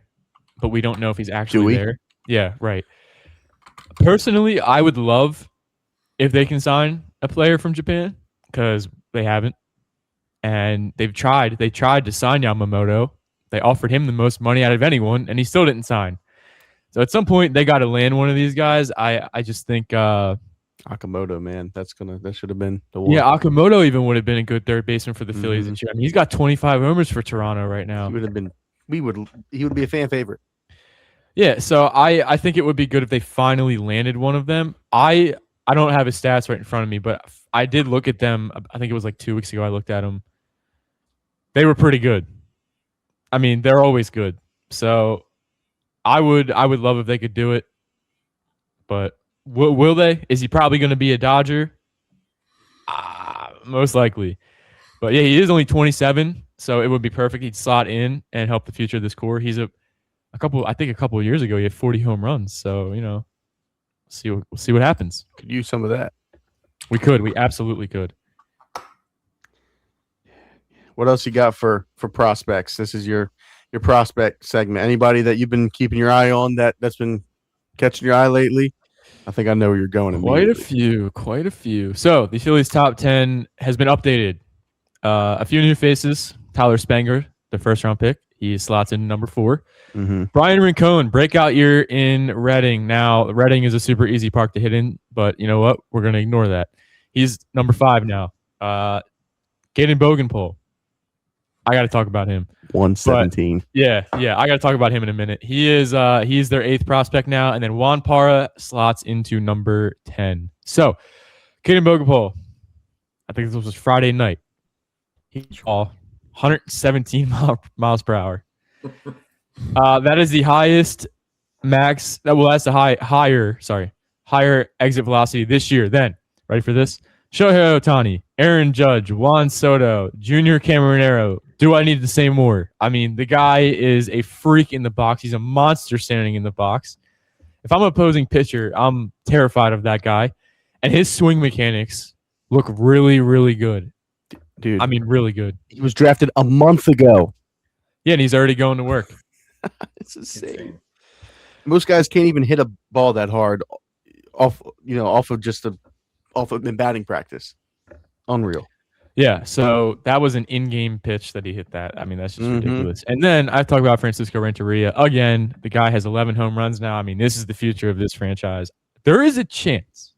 but we don't know if he's actually there. Yeah, right. Personally, I would love if they can sign a player from Japan because they haven't. And they've tried. They tried to sign Yamamoto. They offered him the most money out of anyone, and he still didn't sign. So at some point, they got to land one of these guys. I just think Akamoto, man, that should have been the one. Yeah, Akamoto even would have been a good third baseman for the Phillies this year. I mean, he's got 25 homers for Toronto right now. He would be a fan favorite. Yeah, so I think it would be good if they finally landed one of them. I don't have his stats right in front of me, but I did look at them. I think it was 2 weeks ago I looked at them. They were pretty good. I mean, they're always good. So I would love if they could do it. But will they? Is he probably going to be a Dodger? Most likely. But yeah, he is only 27, so it would be perfect. He'd slot in and help the future of this core. He's a couple of years ago, he had 40 home runs. So, we'll see what happens. Could use some of that. We could. We absolutely could. What else you got for prospects? This is your prospect segment. Anybody that you've been keeping your eye on that's been catching your eye lately? I think I know where you're going. Quite a few. So the Phillies top 10 has been updated. A few new faces. Tyler Spanger, the first round pick. He slots in number 4. Mm-hmm. Brian Rincon, breakout year in Reading. Now, Reading is a super easy park to hit in, but you know what? We're going to ignore that. He's number 5 now. Gaden Bogenpol. I got to talk about him. 117. Yeah. I got to talk about him in a minute. He's their 8th prospect now, and then Juan Parra slots into number 10. So, Gaden Bogenpol, I think this was Friday night. He saw 117 miles per hour. That is the highest max. That's the higher exit velocity this year. Then, ready for this? Shohei Ohtani, Aaron Judge, Juan Soto, Junior Cameronero. Do I need to say more? I mean, the guy is a freak in the box. He's a monster standing in the box. If I'm an opposing pitcher, I'm terrified of that guy. And his swing mechanics look really, really good. Dude. I mean, really good. He was drafted a month ago. Yeah, and he's already going to work. It's insane. Most guys can't even hit a ball that hard off of batting practice. Unreal. Yeah, so that was an in-game pitch that he hit that. I mean, that's just ridiculous. And then I talk about Francisco Renteria. Again, the guy has 11 home runs now. I mean, this is the future of this franchise. There is a chance,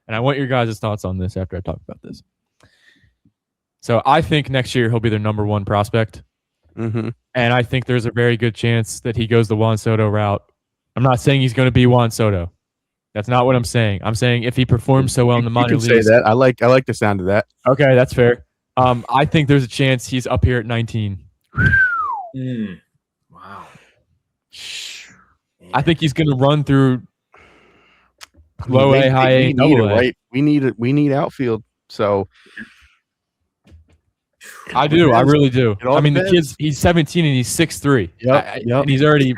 and I want your guys' thoughts on this after I talk about this. So I think next year he'll be their number 1 prospect. Mm-hmm. And I think there's a very good chance that he goes the Juan Soto route. I'm not saying he's going to be Juan Soto. That's not what I'm saying. I'm saying if he performs so well in the minor leagues. You can say that. I like the sound of that. Okay, that's fair. I think there's a chance he's up here at 19. Wow. I think he's going to run through low A, high A, double A. We need outfield. So I do. I really do. It all I mean, the depends. he's 17 and he's 6'3". Yep. And he's already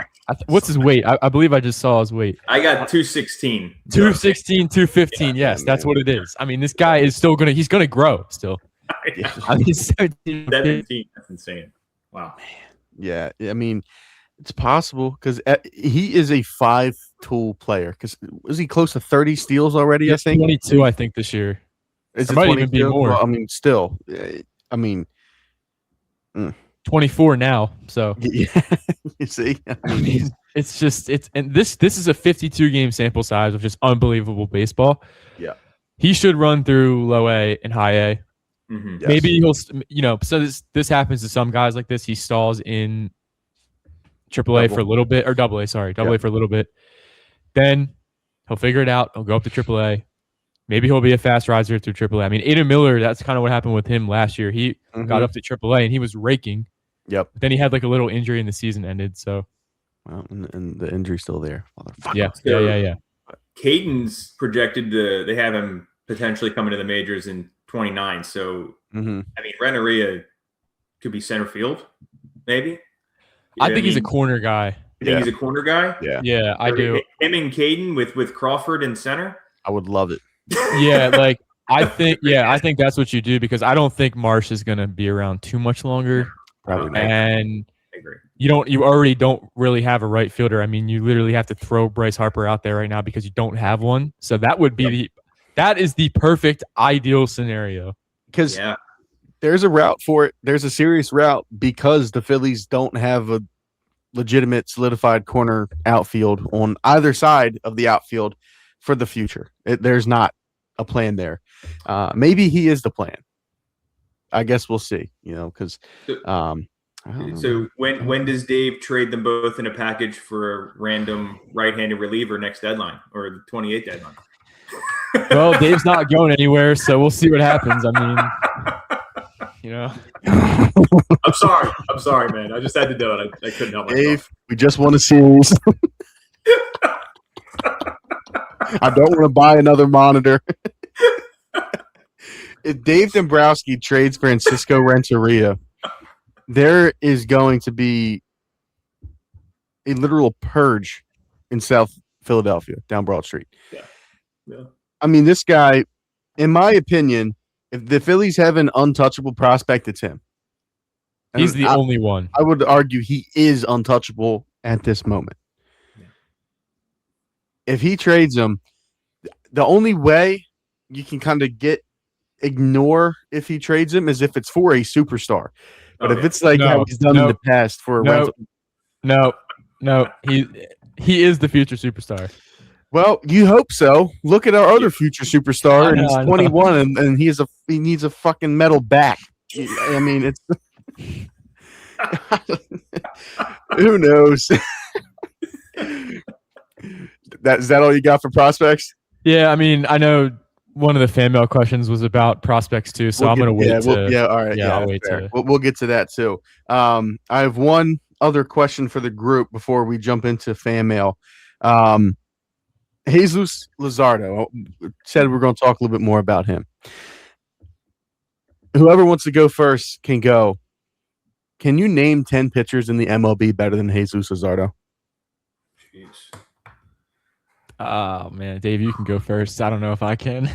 what's his weight? I believe I just saw his weight. I got 216. 216, 215. Yes, that's what it is. I mean, this guy is still he's gonna grow still. I mean, 17. 17. That's insane. Wow. Yeah. I mean, it's possible because he is a 5-tool player. Because is he close to 30 steals already? I think 22. I think this year. Is it it might 22? even be more. Well, I mean, still. I mean, 24 now. So yeah, you see, I mean, it's and this is a 52 game sample size of just unbelievable baseball. Yeah, he should run through low A and high A. Mm-hmm. Yes. Maybe he'll, so this happens to some guys like this. He stalls in AAA for a little bit, or AA, sorry, AA for a little bit. Then he'll figure it out. He'll go up to AAA. Maybe he'll be a fast riser through AAA. I mean, Aiden Miller, that's kind of what happened with him last year. He got up to AAA and he was raking. Yep. But then he had like a little injury and the season ended. So, well, and the injury's still there. Yeah. Caden's projected they have him potentially coming to the majors in 29. So, I mean, Renteria could be center field, maybe. I think he's a corner guy. You think he's a corner guy? Yeah, I do. Him and Caden with Crawford in center? I would love it. Yeah, like I think that's what you do because I don't think Marsh is going to be around too much longer. Probably not. And I agree. you already don't really have a right fielder. I mean, you literally have to throw Bryce Harper out there right now because you don't have one. So that would be that is the perfect ideal scenario. Because there's a route for it. There's a serious route because the Phillies don't have a legitimate solidified corner outfield on either side of the outfield for the future. There's not a plan there. Maybe he is the plan. I guess we'll see, because so when does Dave trade them both in a package for a random right-handed reliever next deadline or the 28th deadline? Well, Dave's not going anywhere, so we'll see what happens. I mean, I'm sorry, man. I just had to do it. I couldn't help myself. Dave, we just won a series. I don't want to buy another monitor. If Dave Dombrowski trades Francisco Renteria, there is going to be a literal purge in South Philadelphia, down Broad Street. Yeah. I mean, this guy, in my opinion, if the Phillies have an untouchable prospect, it's him. He's the only one. I would argue he is untouchable at this moment. Yeah. If he trades him, the only way you can kind of ignore if he trades him is if it's for a superstar. But if it's like how he's done in the past for a rental. No, he is the future superstar. Well, you hope so. Look at our other future superstar, and he's 21, and he needs a fucking metal back. I mean, it's who knows. Is that all you got for prospects? Yeah, I mean, I know one of the fan mail questions was about prospects too, so I'm going to wait. All right. Yeah, I'll wait. We'll get to that too. I have one other question for the group before we jump into fan mail. Jesus Luzardo said we're going to talk a little bit more about him. Whoever wants to go first can go. Can you name 10 pitchers in the MLB better than Jesus Luzardo? Jeez. Oh, man. Dave, you can go first. I don't know if I can.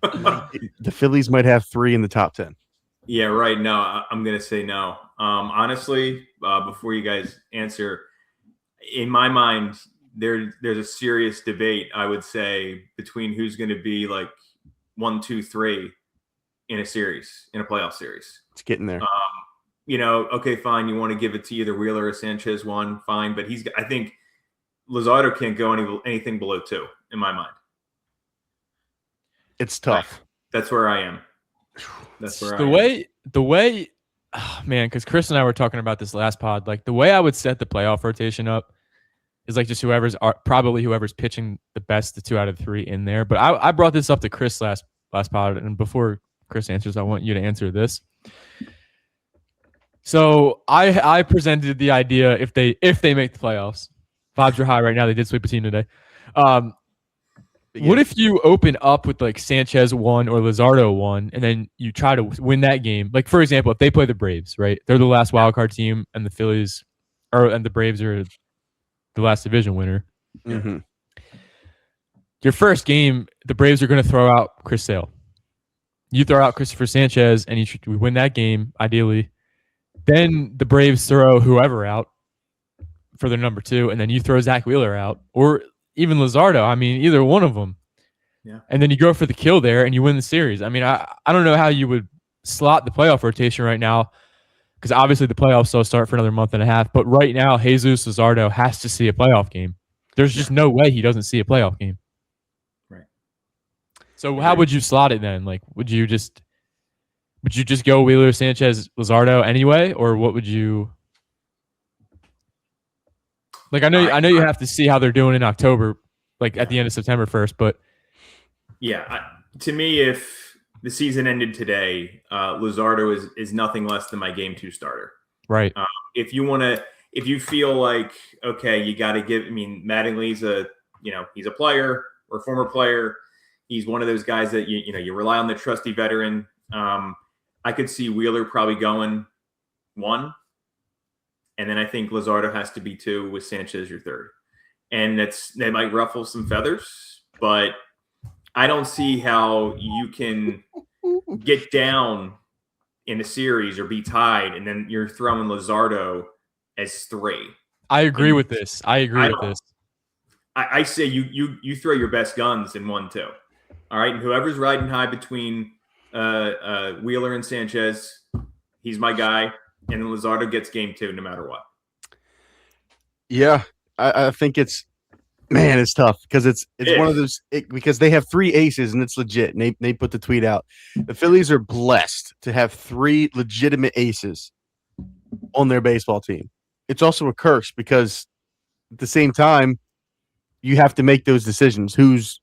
The Phillies might have 3 in the top 10. Yeah, right. No, I'm going to say no. Honestly, before you guys answer, in my mind, there's a serious debate, I would say, between who's going to be like 1, 2, 3 in a series, in a playoff series. It's getting there. Okay, fine. You want to give it to either Wheeler or Sanchez, one, fine. But I think Luzardo can't go anything below 2 in my mind. It's tough. That's where I am. The way, oh, man, because Chris and I were talking about this last pod. Like the way I would set the playoff rotation up is like just whoever's pitching the best, the 2 out of 3 in there. But I brought this up to Chris last pod, and before Chris answers, I want you to answer this. So I presented the idea if they make the playoffs, vibes are high right now. They did sweep a team today. What if you open up with like Sanchez 1 or Luzardo 1, and then you try to win that game? Like, for example, if they play the Braves, right? They're the last wild card team, and the Phillies and the Braves are the last division winner. Mm-hmm. Your first game, the Braves are going to throw out Chris Sale. You throw out Christopher Sanchez, and you win that game, ideally. Then the Braves throw whoever out for their number 2, and then you throw Zach Wheeler out, or even Luzardo. I mean, either one of them. Yeah. And then you go for the kill there, and you win the series. I mean, I don't know how you would slot the playoff rotation right now, because obviously the playoffs will start for another month and a half. But right now, Jesus Luzardo has to see a playoff game. There's just no way he doesn't see a playoff game. Right. So how would you slot it then? Like, would you just go Wheeler, Sanchez, Luzardo anyway, or what would you? Like, I know you have to see how they're doing in October, like at the end of September 1st, but yeah, to me, if the season ended today, Luzardo is nothing less than my game 2 starter. Right. If you feel like, okay, you got to give. I mean, Mattingly's he's a player or a former player. He's one of those guys that you rely on the trusty veteran. I could see Wheeler probably going 1. And then I think Luzardo has to be 2 with Sanchez your 3rd. And that might ruffle some feathers, but I don't see how you can get down in a series or be tied, and then you're throwing Luzardo as 3. I agree with this. I say you throw your best guns in 1, 2. All right. And whoever's riding high between Wheeler and Sanchez, he's my guy. And then Luzardo gets game 2 no matter what. Yeah, I think it's tough because it's one of those because they have 3 aces and it's legit. And they put the tweet out. The Phillies are blessed to have 3 legitimate aces on their baseball team. It's also a curse because at the same time, you have to make those decisions. Who's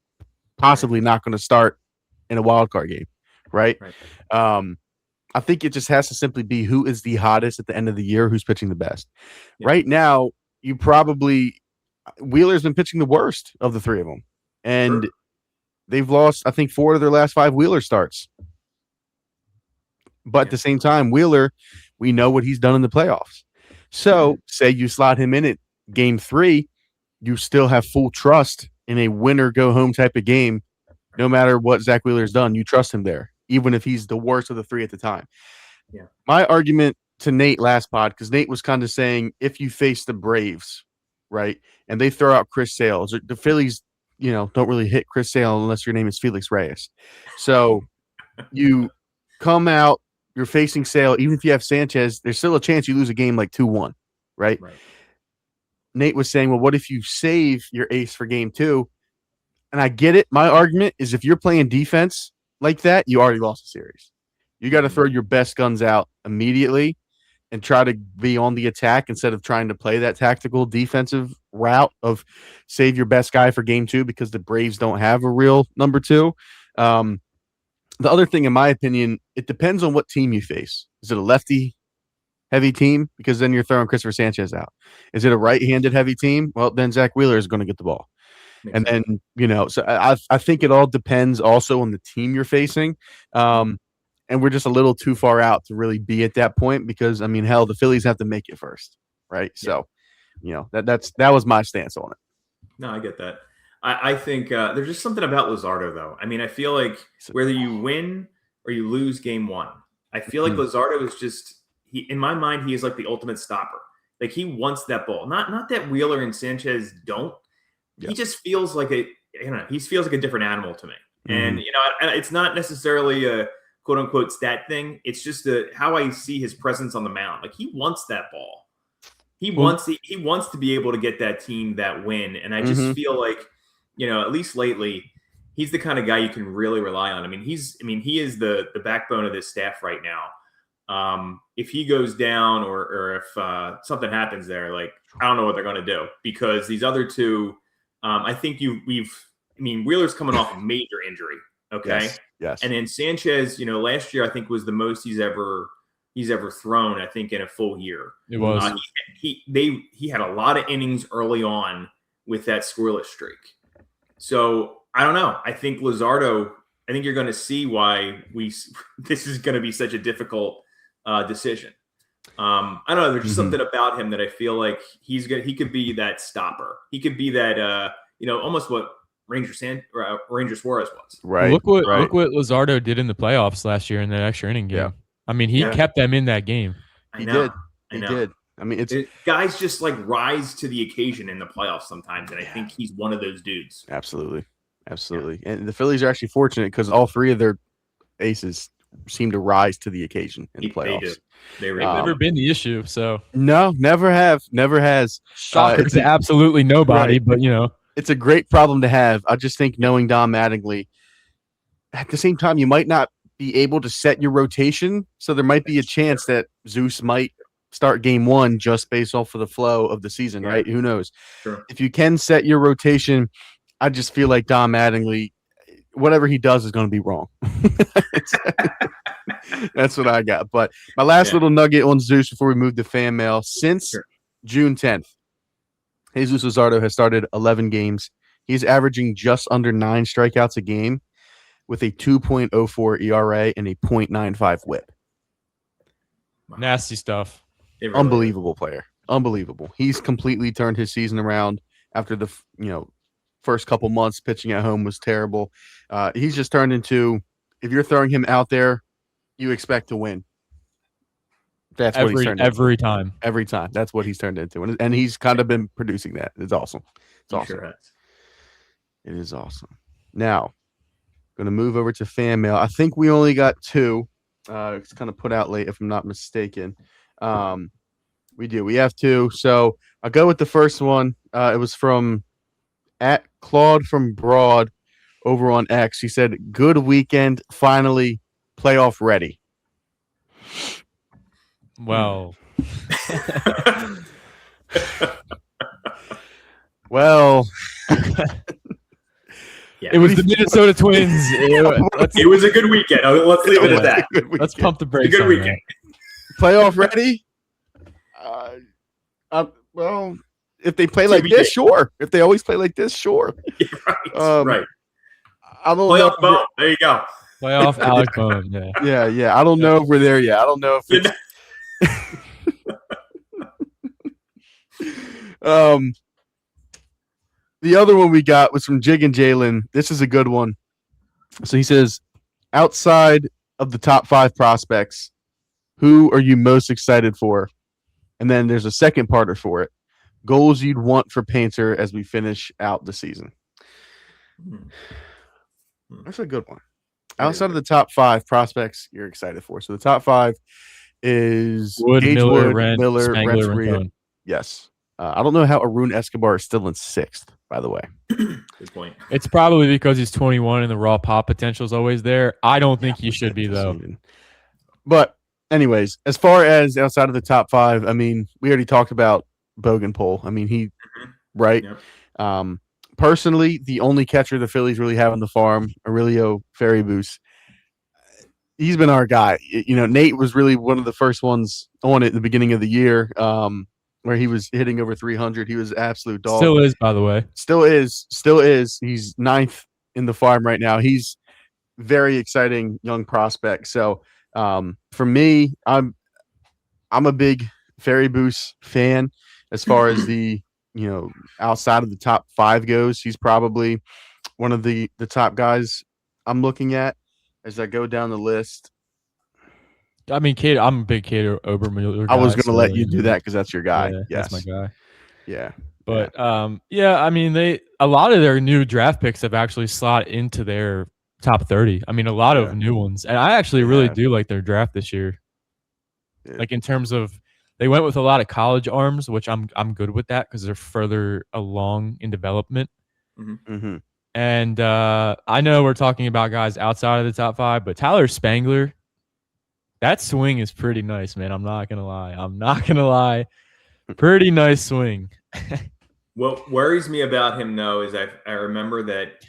possibly not going to start in a wild card game, right? I think it just has to simply be who is the hottest at the end of the year, who's pitching the best. Yeah. Right now, Wheeler's been pitching the worst of the 3 of them. And they've lost, I think, 4 of their last 5 Wheeler starts. But at the same time, Wheeler, we know what he's done in the playoffs. So, say you slot him in at game 3, you still have full trust in a winner-go-home type of game. No matter what Zach Wheeler's done, you trust him there, even if he's the worst of the 3 at the time. Yeah. My argument to Nate last pod, because Nate was kind of saying, if you face the Braves, right, and they throw out Chris Sale, the Phillies, don't really hit Chris Sale unless your name is Felix Reyes. So you come out, you're facing Sale, even if you have Sanchez, there's still a chance you lose a game like 2-1, right? Nate was saying, well, what if you save your ace for game 2? And I get it. My argument is if you're playing defense like that, you already lost the series. You got to throw your best guns out immediately and try to be on the attack instead of trying to play that tactical defensive route of save your best guy for game 2 because the Braves don't have a real number 2. The other thing, in my opinion, it depends on what team you face. Is it a lefty-heavy team? Because then you're throwing Christopher Sanchez out. Is it a right-handed heavy team? Well, then Zach Wheeler is going to get the ball. And then, so I think it all depends also on the team you're facing. And we're just a little too far out to really be at that point because, the Phillies have to make it first, right? Yeah. So, that was my stance on it. No, I get that. I think there's just something about Luzardo, though. I feel like whether you win or you lose game 1, I feel like Luzardo is just in my mind, he is like the ultimate stopper. Like he wants that ball. Not that Wheeler and Sanchez don't. Yeah. He just feels like he feels like a different animal to me. And, it's not necessarily a quote unquote stat thing. It's just how I see his presence on the mound. Like he wants that ball. He wants to be able to get that team that win. And I just feel like, at least lately, he's the kind of guy you can really rely on. He is the backbone of this staff right now. If he goes down or if something happens there, like, I don't know what they're going to do because these other 2, I think Wheeler's coming off a major injury. Okay. Yes. And then Sanchez, last year I think was the most he's ever thrown, I think, in a full year. It was. He had a lot of innings early on with that scoreless streak. So I don't know. I think Luzardo. I think you're going to see why this is going to be such a difficult decision. I don't know. There's just something about him that I feel like he could be that stopper. He could be that almost what Ranger Suarez was. Right. Look what Luzardo did in the playoffs last year in that extra inning game. Yeah. I mean, he kept them in that game. He did. I mean, guys just like rise to the occasion in the playoffs sometimes, and I think he's one of those dudes. Absolutely. And the Phillies are actually fortunate because all three of their aces seem to rise to the occasion in the playoffs. They've never been the issue, so no, never has. Shocker to absolutely nobody, right. But it's a great problem to have. I just think knowing Dom Mattingly, at the same time, you might not be able to set your rotation, so there might be a chance that Zeus might start game one just based off of the flow of the season, right? Who knows? Sure. If you can set your rotation, I just feel like Dom Mattingly, whatever he does is going to be wrong. That's what I got. But my last little nugget on Zeus before we move to fan mail. Since June 10th, Jesus Luzardo has started 11 games. He's averaging just under 9 strikeouts a game with a 2.04 ERA and a 0.95 whip. Nasty stuff. Really Unbelievable player. Unbelievable. He's completely turned his season around after the first couple months pitching at home was terrible. He's just turned into, if you're throwing him out there, you expect to win. That's what he's turned into. Every time. Every time. That's what he's turned into. And he's kind of been producing that. It's awesome. It's awesome. Sure has. It is awesome. Now, going to move over to fan mail. I think we only got 2. It's kind of put out late, if I'm not mistaken. We do. We have 2. So I'll go with the first one. It was from at Claude from Broad over on X. He said, "Good weekend. Finally, playoff ready." Well. Well. It was the Minnesota Twins. It was a good weekend. Let's leave it at that. Let's pump the brakes. A good weekend. Playoff ready? Well, if they play like this, sure. If they always play like this, sure. Right. Right. I don't playoff know. Bohm. There you go. Playoff Alec Bohm. Yeah. Yeah. I don't know if we're there yet. I don't know if it's the other one we got was from Jig and Jalen. This is a good one. So he says, outside of the top 5 prospects, who are you most excited for? And then there's a second parter for it. Goals you'd want for Painter as we finish out the season. That's a good one. Outside of the top 5 prospects you're excited for. So the top 5 is Wood, Gage Miller, Wood, Miller, Spangler, Renfrew. Yes. I don't know how Arun Escobar is still in 6th, by the way. Good point. It's probably because he's 21 and the raw pop potential is always there. I don't think he should be, though. But anyways, as far as outside of the top 5, I mean, we already talked about Bogenpole. I mean, right? Yep. Personally, the only catcher the Phillies really have on the farm, Aurelio Ferribus, he's been our guy. Nate was really one of the first ones on it at the beginning of the year, where he was hitting over 300. He was absolute dog. Still is, by the way. Still is. He's 9th in the farm right now. He's very exciting young prospect. So for me, I'm a big Ferribus fan as far as the outside of the top 5 goes. He's probably one of the top guys I'm looking at as I go down the list. I mean, I'm a big Cater Obermiller guy. I was going to let you do that because that's your guy. Yeah, yes. That's my guy. Yeah. But I mean, a lot of their new draft picks have actually slot into their top 30. I mean, a lot of new ones, and I actually really do like their draft this year. Yeah. Like in terms of, they went with a lot of college arms, which I'm good with that because they're further along in development. Mm-hmm. And I know we're talking about guys outside of the top 5, but Tyler Spangler, that swing is pretty nice, man. I'm not gonna lie. Pretty nice swing. What worries me about him, though, is I remember that,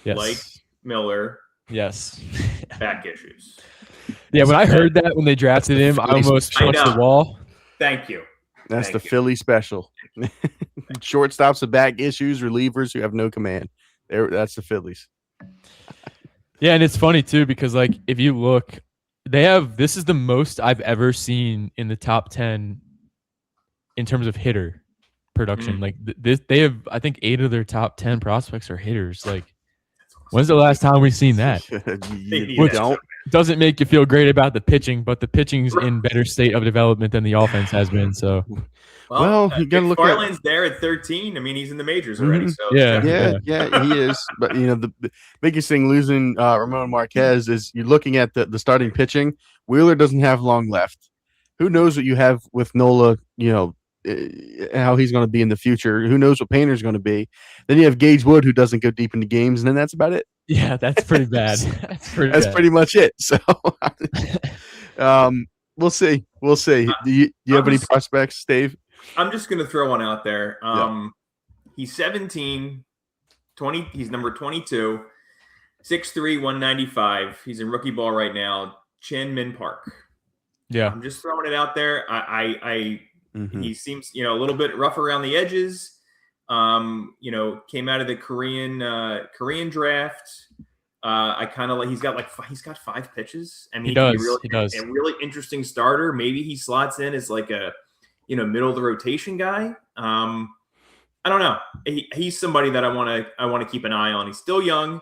like Miller, back issues. Yeah, when I heard that when they drafted him, I almost punched the wall. Thank you. That's the Philly special. Shortstops with back issues, relievers who have no command. That's the Phillies. Yeah, and it's funny too because like if you look, this is the most I've ever seen in the top 10 in terms of hitter production. Like they have, I think 8 of their top 10 prospects are hitters. Like, when's the last time we've seen that? Which doesn't make you feel great about the pitching, but the pitching's in better state of development than the offense has been. So, well you gotta look at Farland's there at 13. I mean, he's in the majors already. So yeah, he is. But the biggest thing losing Ramon Marquez is you're looking at the starting pitching. Wheeler doesn't have long left. Who knows what you have with Nola? How he's going to be in the future. Who knows what Painter's going to be? Then you have Gage Wood, who doesn't go deep into games, and then that's about it. Yeah, that's pretty bad. That's pretty much it. So, we'll see. Do you have any prospects, Dave? I'm just going to throw one out there. He's 17, 20. He's number 22, 6'3", 195. He's in rookie ball right now. Chin Min Park. Yeah, I'm just throwing it out there. He seems, a little bit rough around the edges. Came out of the Korean draft. I kind of like he's got 5 pitches. I mean, he does. A really interesting starter. Maybe he slots in as like a middle of the rotation guy. I don't know. He's somebody that I want to keep an eye on. He's still young,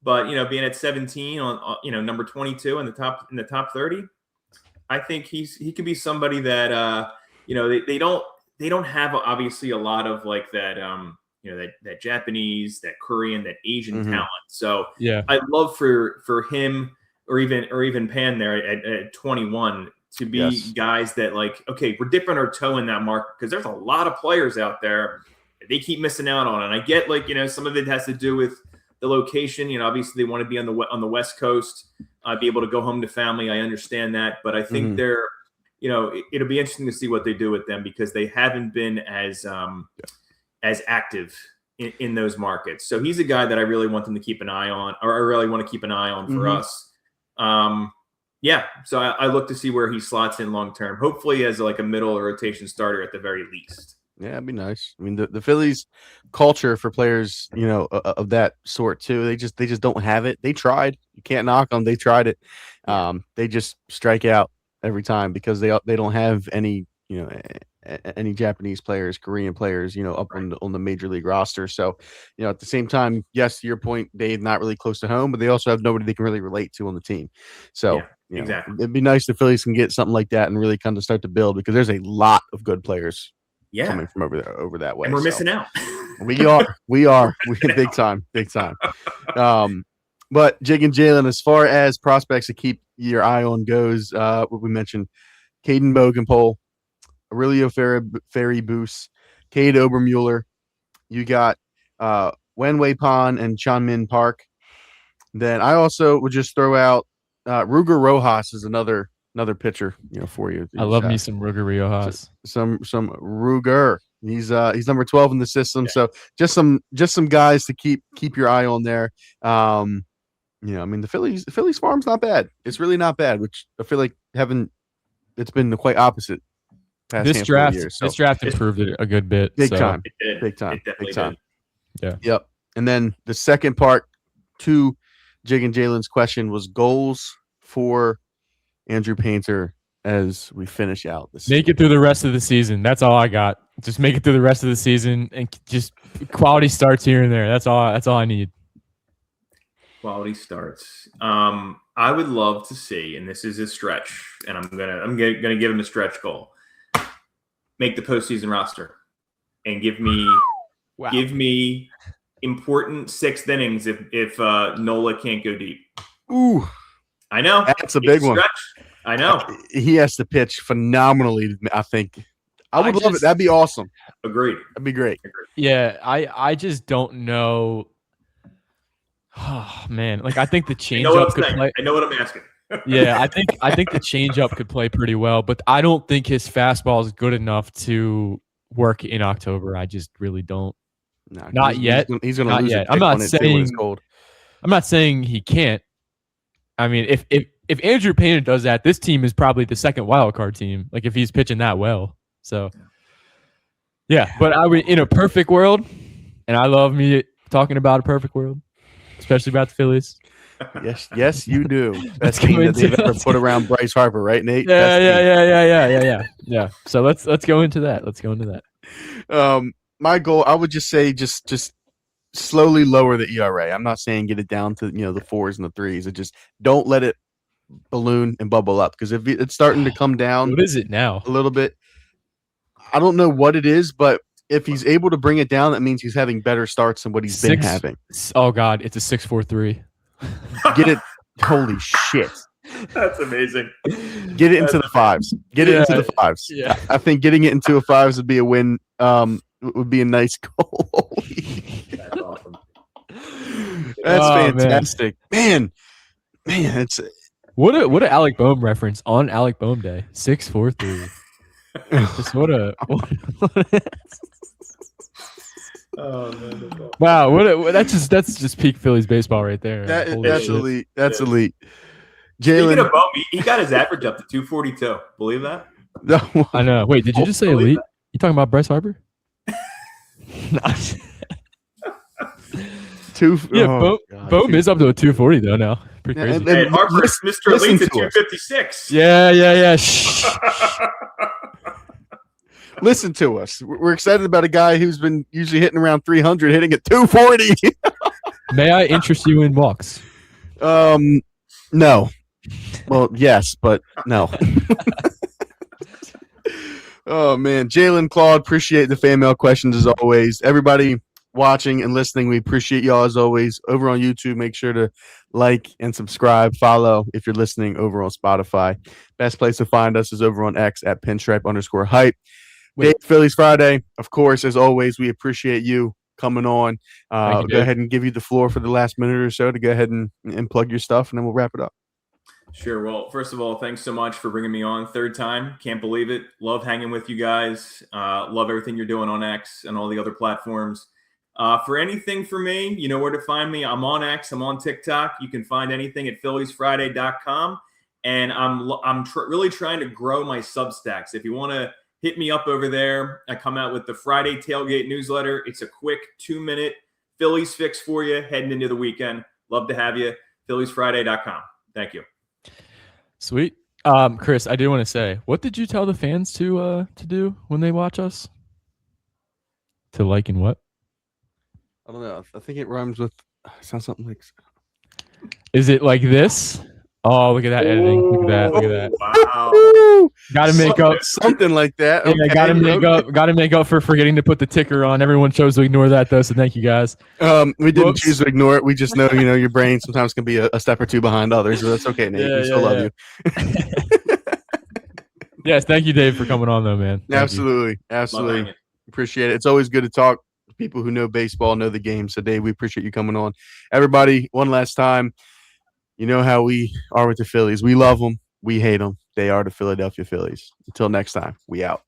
but being at 17 on number 22 in the top 30, I think he could be somebody that they don't have obviously a lot of like that that Japanese, that Korean, that Asian talent. So yeah, I'd love for him or even Pan there at 21 to be guys that like, okay, we're dipping our toe in that market because there's a lot of players out there that they keep missing out on. And I get like, some of it has to do with the location. Obviously they want to be on the West Coast, be able to go home to family. I understand that, but I think they're, it'll be interesting to see what they do with them because they haven't been as active in those markets. So he's a guy that I really want them to keep an eye on, or I really want to keep an eye on for us. So I look to see where he slots in long term. Hopefully as like a middle or rotation starter at the very least. Yeah, it'd be nice. I mean, the Phillies culture for players, of that sort too. They just don't have it. They tried. You can't knock them. They tried it. They just strike out every time because they don't have any any Japanese players, Korean players, up on the major league roster. So, at the same time, yes, to your point, Dave, not really close to home, but they also have nobody they can really relate to on the team. So, exactly, it'd be nice if Phillies can get something like that and really kind of start to build because there's a lot of good players coming from over that way. And we're missing out. We are big time. But Jig and Jalen, as far as prospects to keep your eye on goes, what we mentioned, Caden Bogenpole, Aurelio Ferry Boos, Cade Obermueller. You got Wenwei Pan and Chanmin Park. Then I also would just throw out Ruger Rojas is another pitcher, for you. I love me some Ruger Rojas. Some Ruger. He's number 12 in the system. So just some guys to keep your eye on there. I mean the Phillies farm's not bad. It's really not bad, which I feel like it's been the quite opposite. This draft improved it a good bit. Big time. Yeah. Yep. And then the second part to Jig and Jalen's question was goals for Andrew Painter as we finish out this season. Make it through the rest of the season. That's all I got. Just make it through the rest of the season and just quality starts here and there. That's all I need. Quality starts. I would love to see, and this is a stretch, and I'm gonna give him a stretch goal. Make the postseason roster and give me important 6th innings if Nola can't go deep. Ooh, I know that's a big one. I know he has to pitch phenomenally. I think I would love it. That'd be awesome. Agreed. That'd be great. Yeah, I just don't know. Oh man, like I think the changeup could play. I know what I'm asking. Yeah, I think the changeup could play pretty well, but I don't think his fastball is good enough to work in October. I just really don't. No, not yet. He's going to lose yet. I'm not saying he can't. I mean, if Andrew Painter does that, this team is probably the second wild card team. Like if he's pitching that well. So yeah, but I would in a perfect world, and I love me talking about a perfect world, especially about the Phillies. Yes, you do. Best team that they've ever put around Bryce Harper, right, Nate? Yeah. So let's go into that. My goal, I would just say, just slowly lower the ERA. I'm not saying get it down to the 4s and the 3s. It just don't let it balloon and bubble up, because if it's starting to come down, what is it now? A little bit. I don't know what it is, but if he's able to bring it down, that means he's having better starts than what he's been having. Oh God, it's a 6.43. Get it? Holy shit! That's amazing. Get it into the 5s. Get it into the 5s. Yeah, I think getting it into a 5s would be a win. Would be a nice goal. That's awesome. That's fantastic, man. It's what a Alec Bohm reference on Alec Bohm Day. 6.43. Just what a oh man! Wow, that's just peak Phillies baseball right there. That's shit. elite. That's elite. Speaking Jalen, of Bohm, he got his average up to 242. Believe that? no, I know. Wait, did you just say elite? You talking about Bryce Harper? Bohm is up to a 240 though now. Pretty crazy. And Harper's Mr. Elite's at 256. Yeah. Shh. Listen to us. We're excited about a guy who's been usually hitting around 300, hitting at 240. May I interest you in walks? No. Well, yes, but no. Oh man, Jalen, Claude, appreciate the fan mail questions as always. Everybody watching and listening, we appreciate y'all as always. Over on YouTube, make sure to like and subscribe, follow if you're listening over on Spotify. Best place to find us is over on X at Pinstripe_hype. Dave, Phillies Friday, of course, as always, we appreciate you coming on. Go ahead and give you the floor for the last minute or so to go ahead and plug your stuff, and then we'll wrap it up. Sure. Well, first of all, thanks so much for bringing me on. Third time. Can't believe it. Love hanging with you guys. Love everything you're doing on X and all the other platforms. For anything for me, you know where to find me. I'm on X. I'm on TikTok. You can find anything at PhilliesFriday.com. And I'm really trying to grow my Substacks. If you want to hit me up over there, I come out with the Friday Tailgate newsletter. It's a quick 2-minute Phillies fix for you heading into the weekend. Love to have you. PhilliesFriday.com. Thank you. Sweet. Chris, I do want to say, what did you tell the fans to do when they watch us? To like and what? I don't know. I think it rhymes with sounds something like. Is it like this? Oh, look at that editing. Look at that. Wow. Gotta make up something like that. Okay. Yeah, gotta make up for forgetting to put the ticker on. Everyone chose to ignore that though, so thank you guys. We didn't choose to ignore it. We just know, your brain sometimes can be a step or two behind others, so that's okay, Nate. We still love you. Yes, thank you, Dave, for coming on though, man. Absolutely. Appreciate it. It's always good to talk to people who know baseball, know the game. So Dave, we appreciate you coming on. Everybody, one last time. You know how we are with the Phillies. We love them. We hate them. They are the Philadelphia Phillies. Until next time, we out.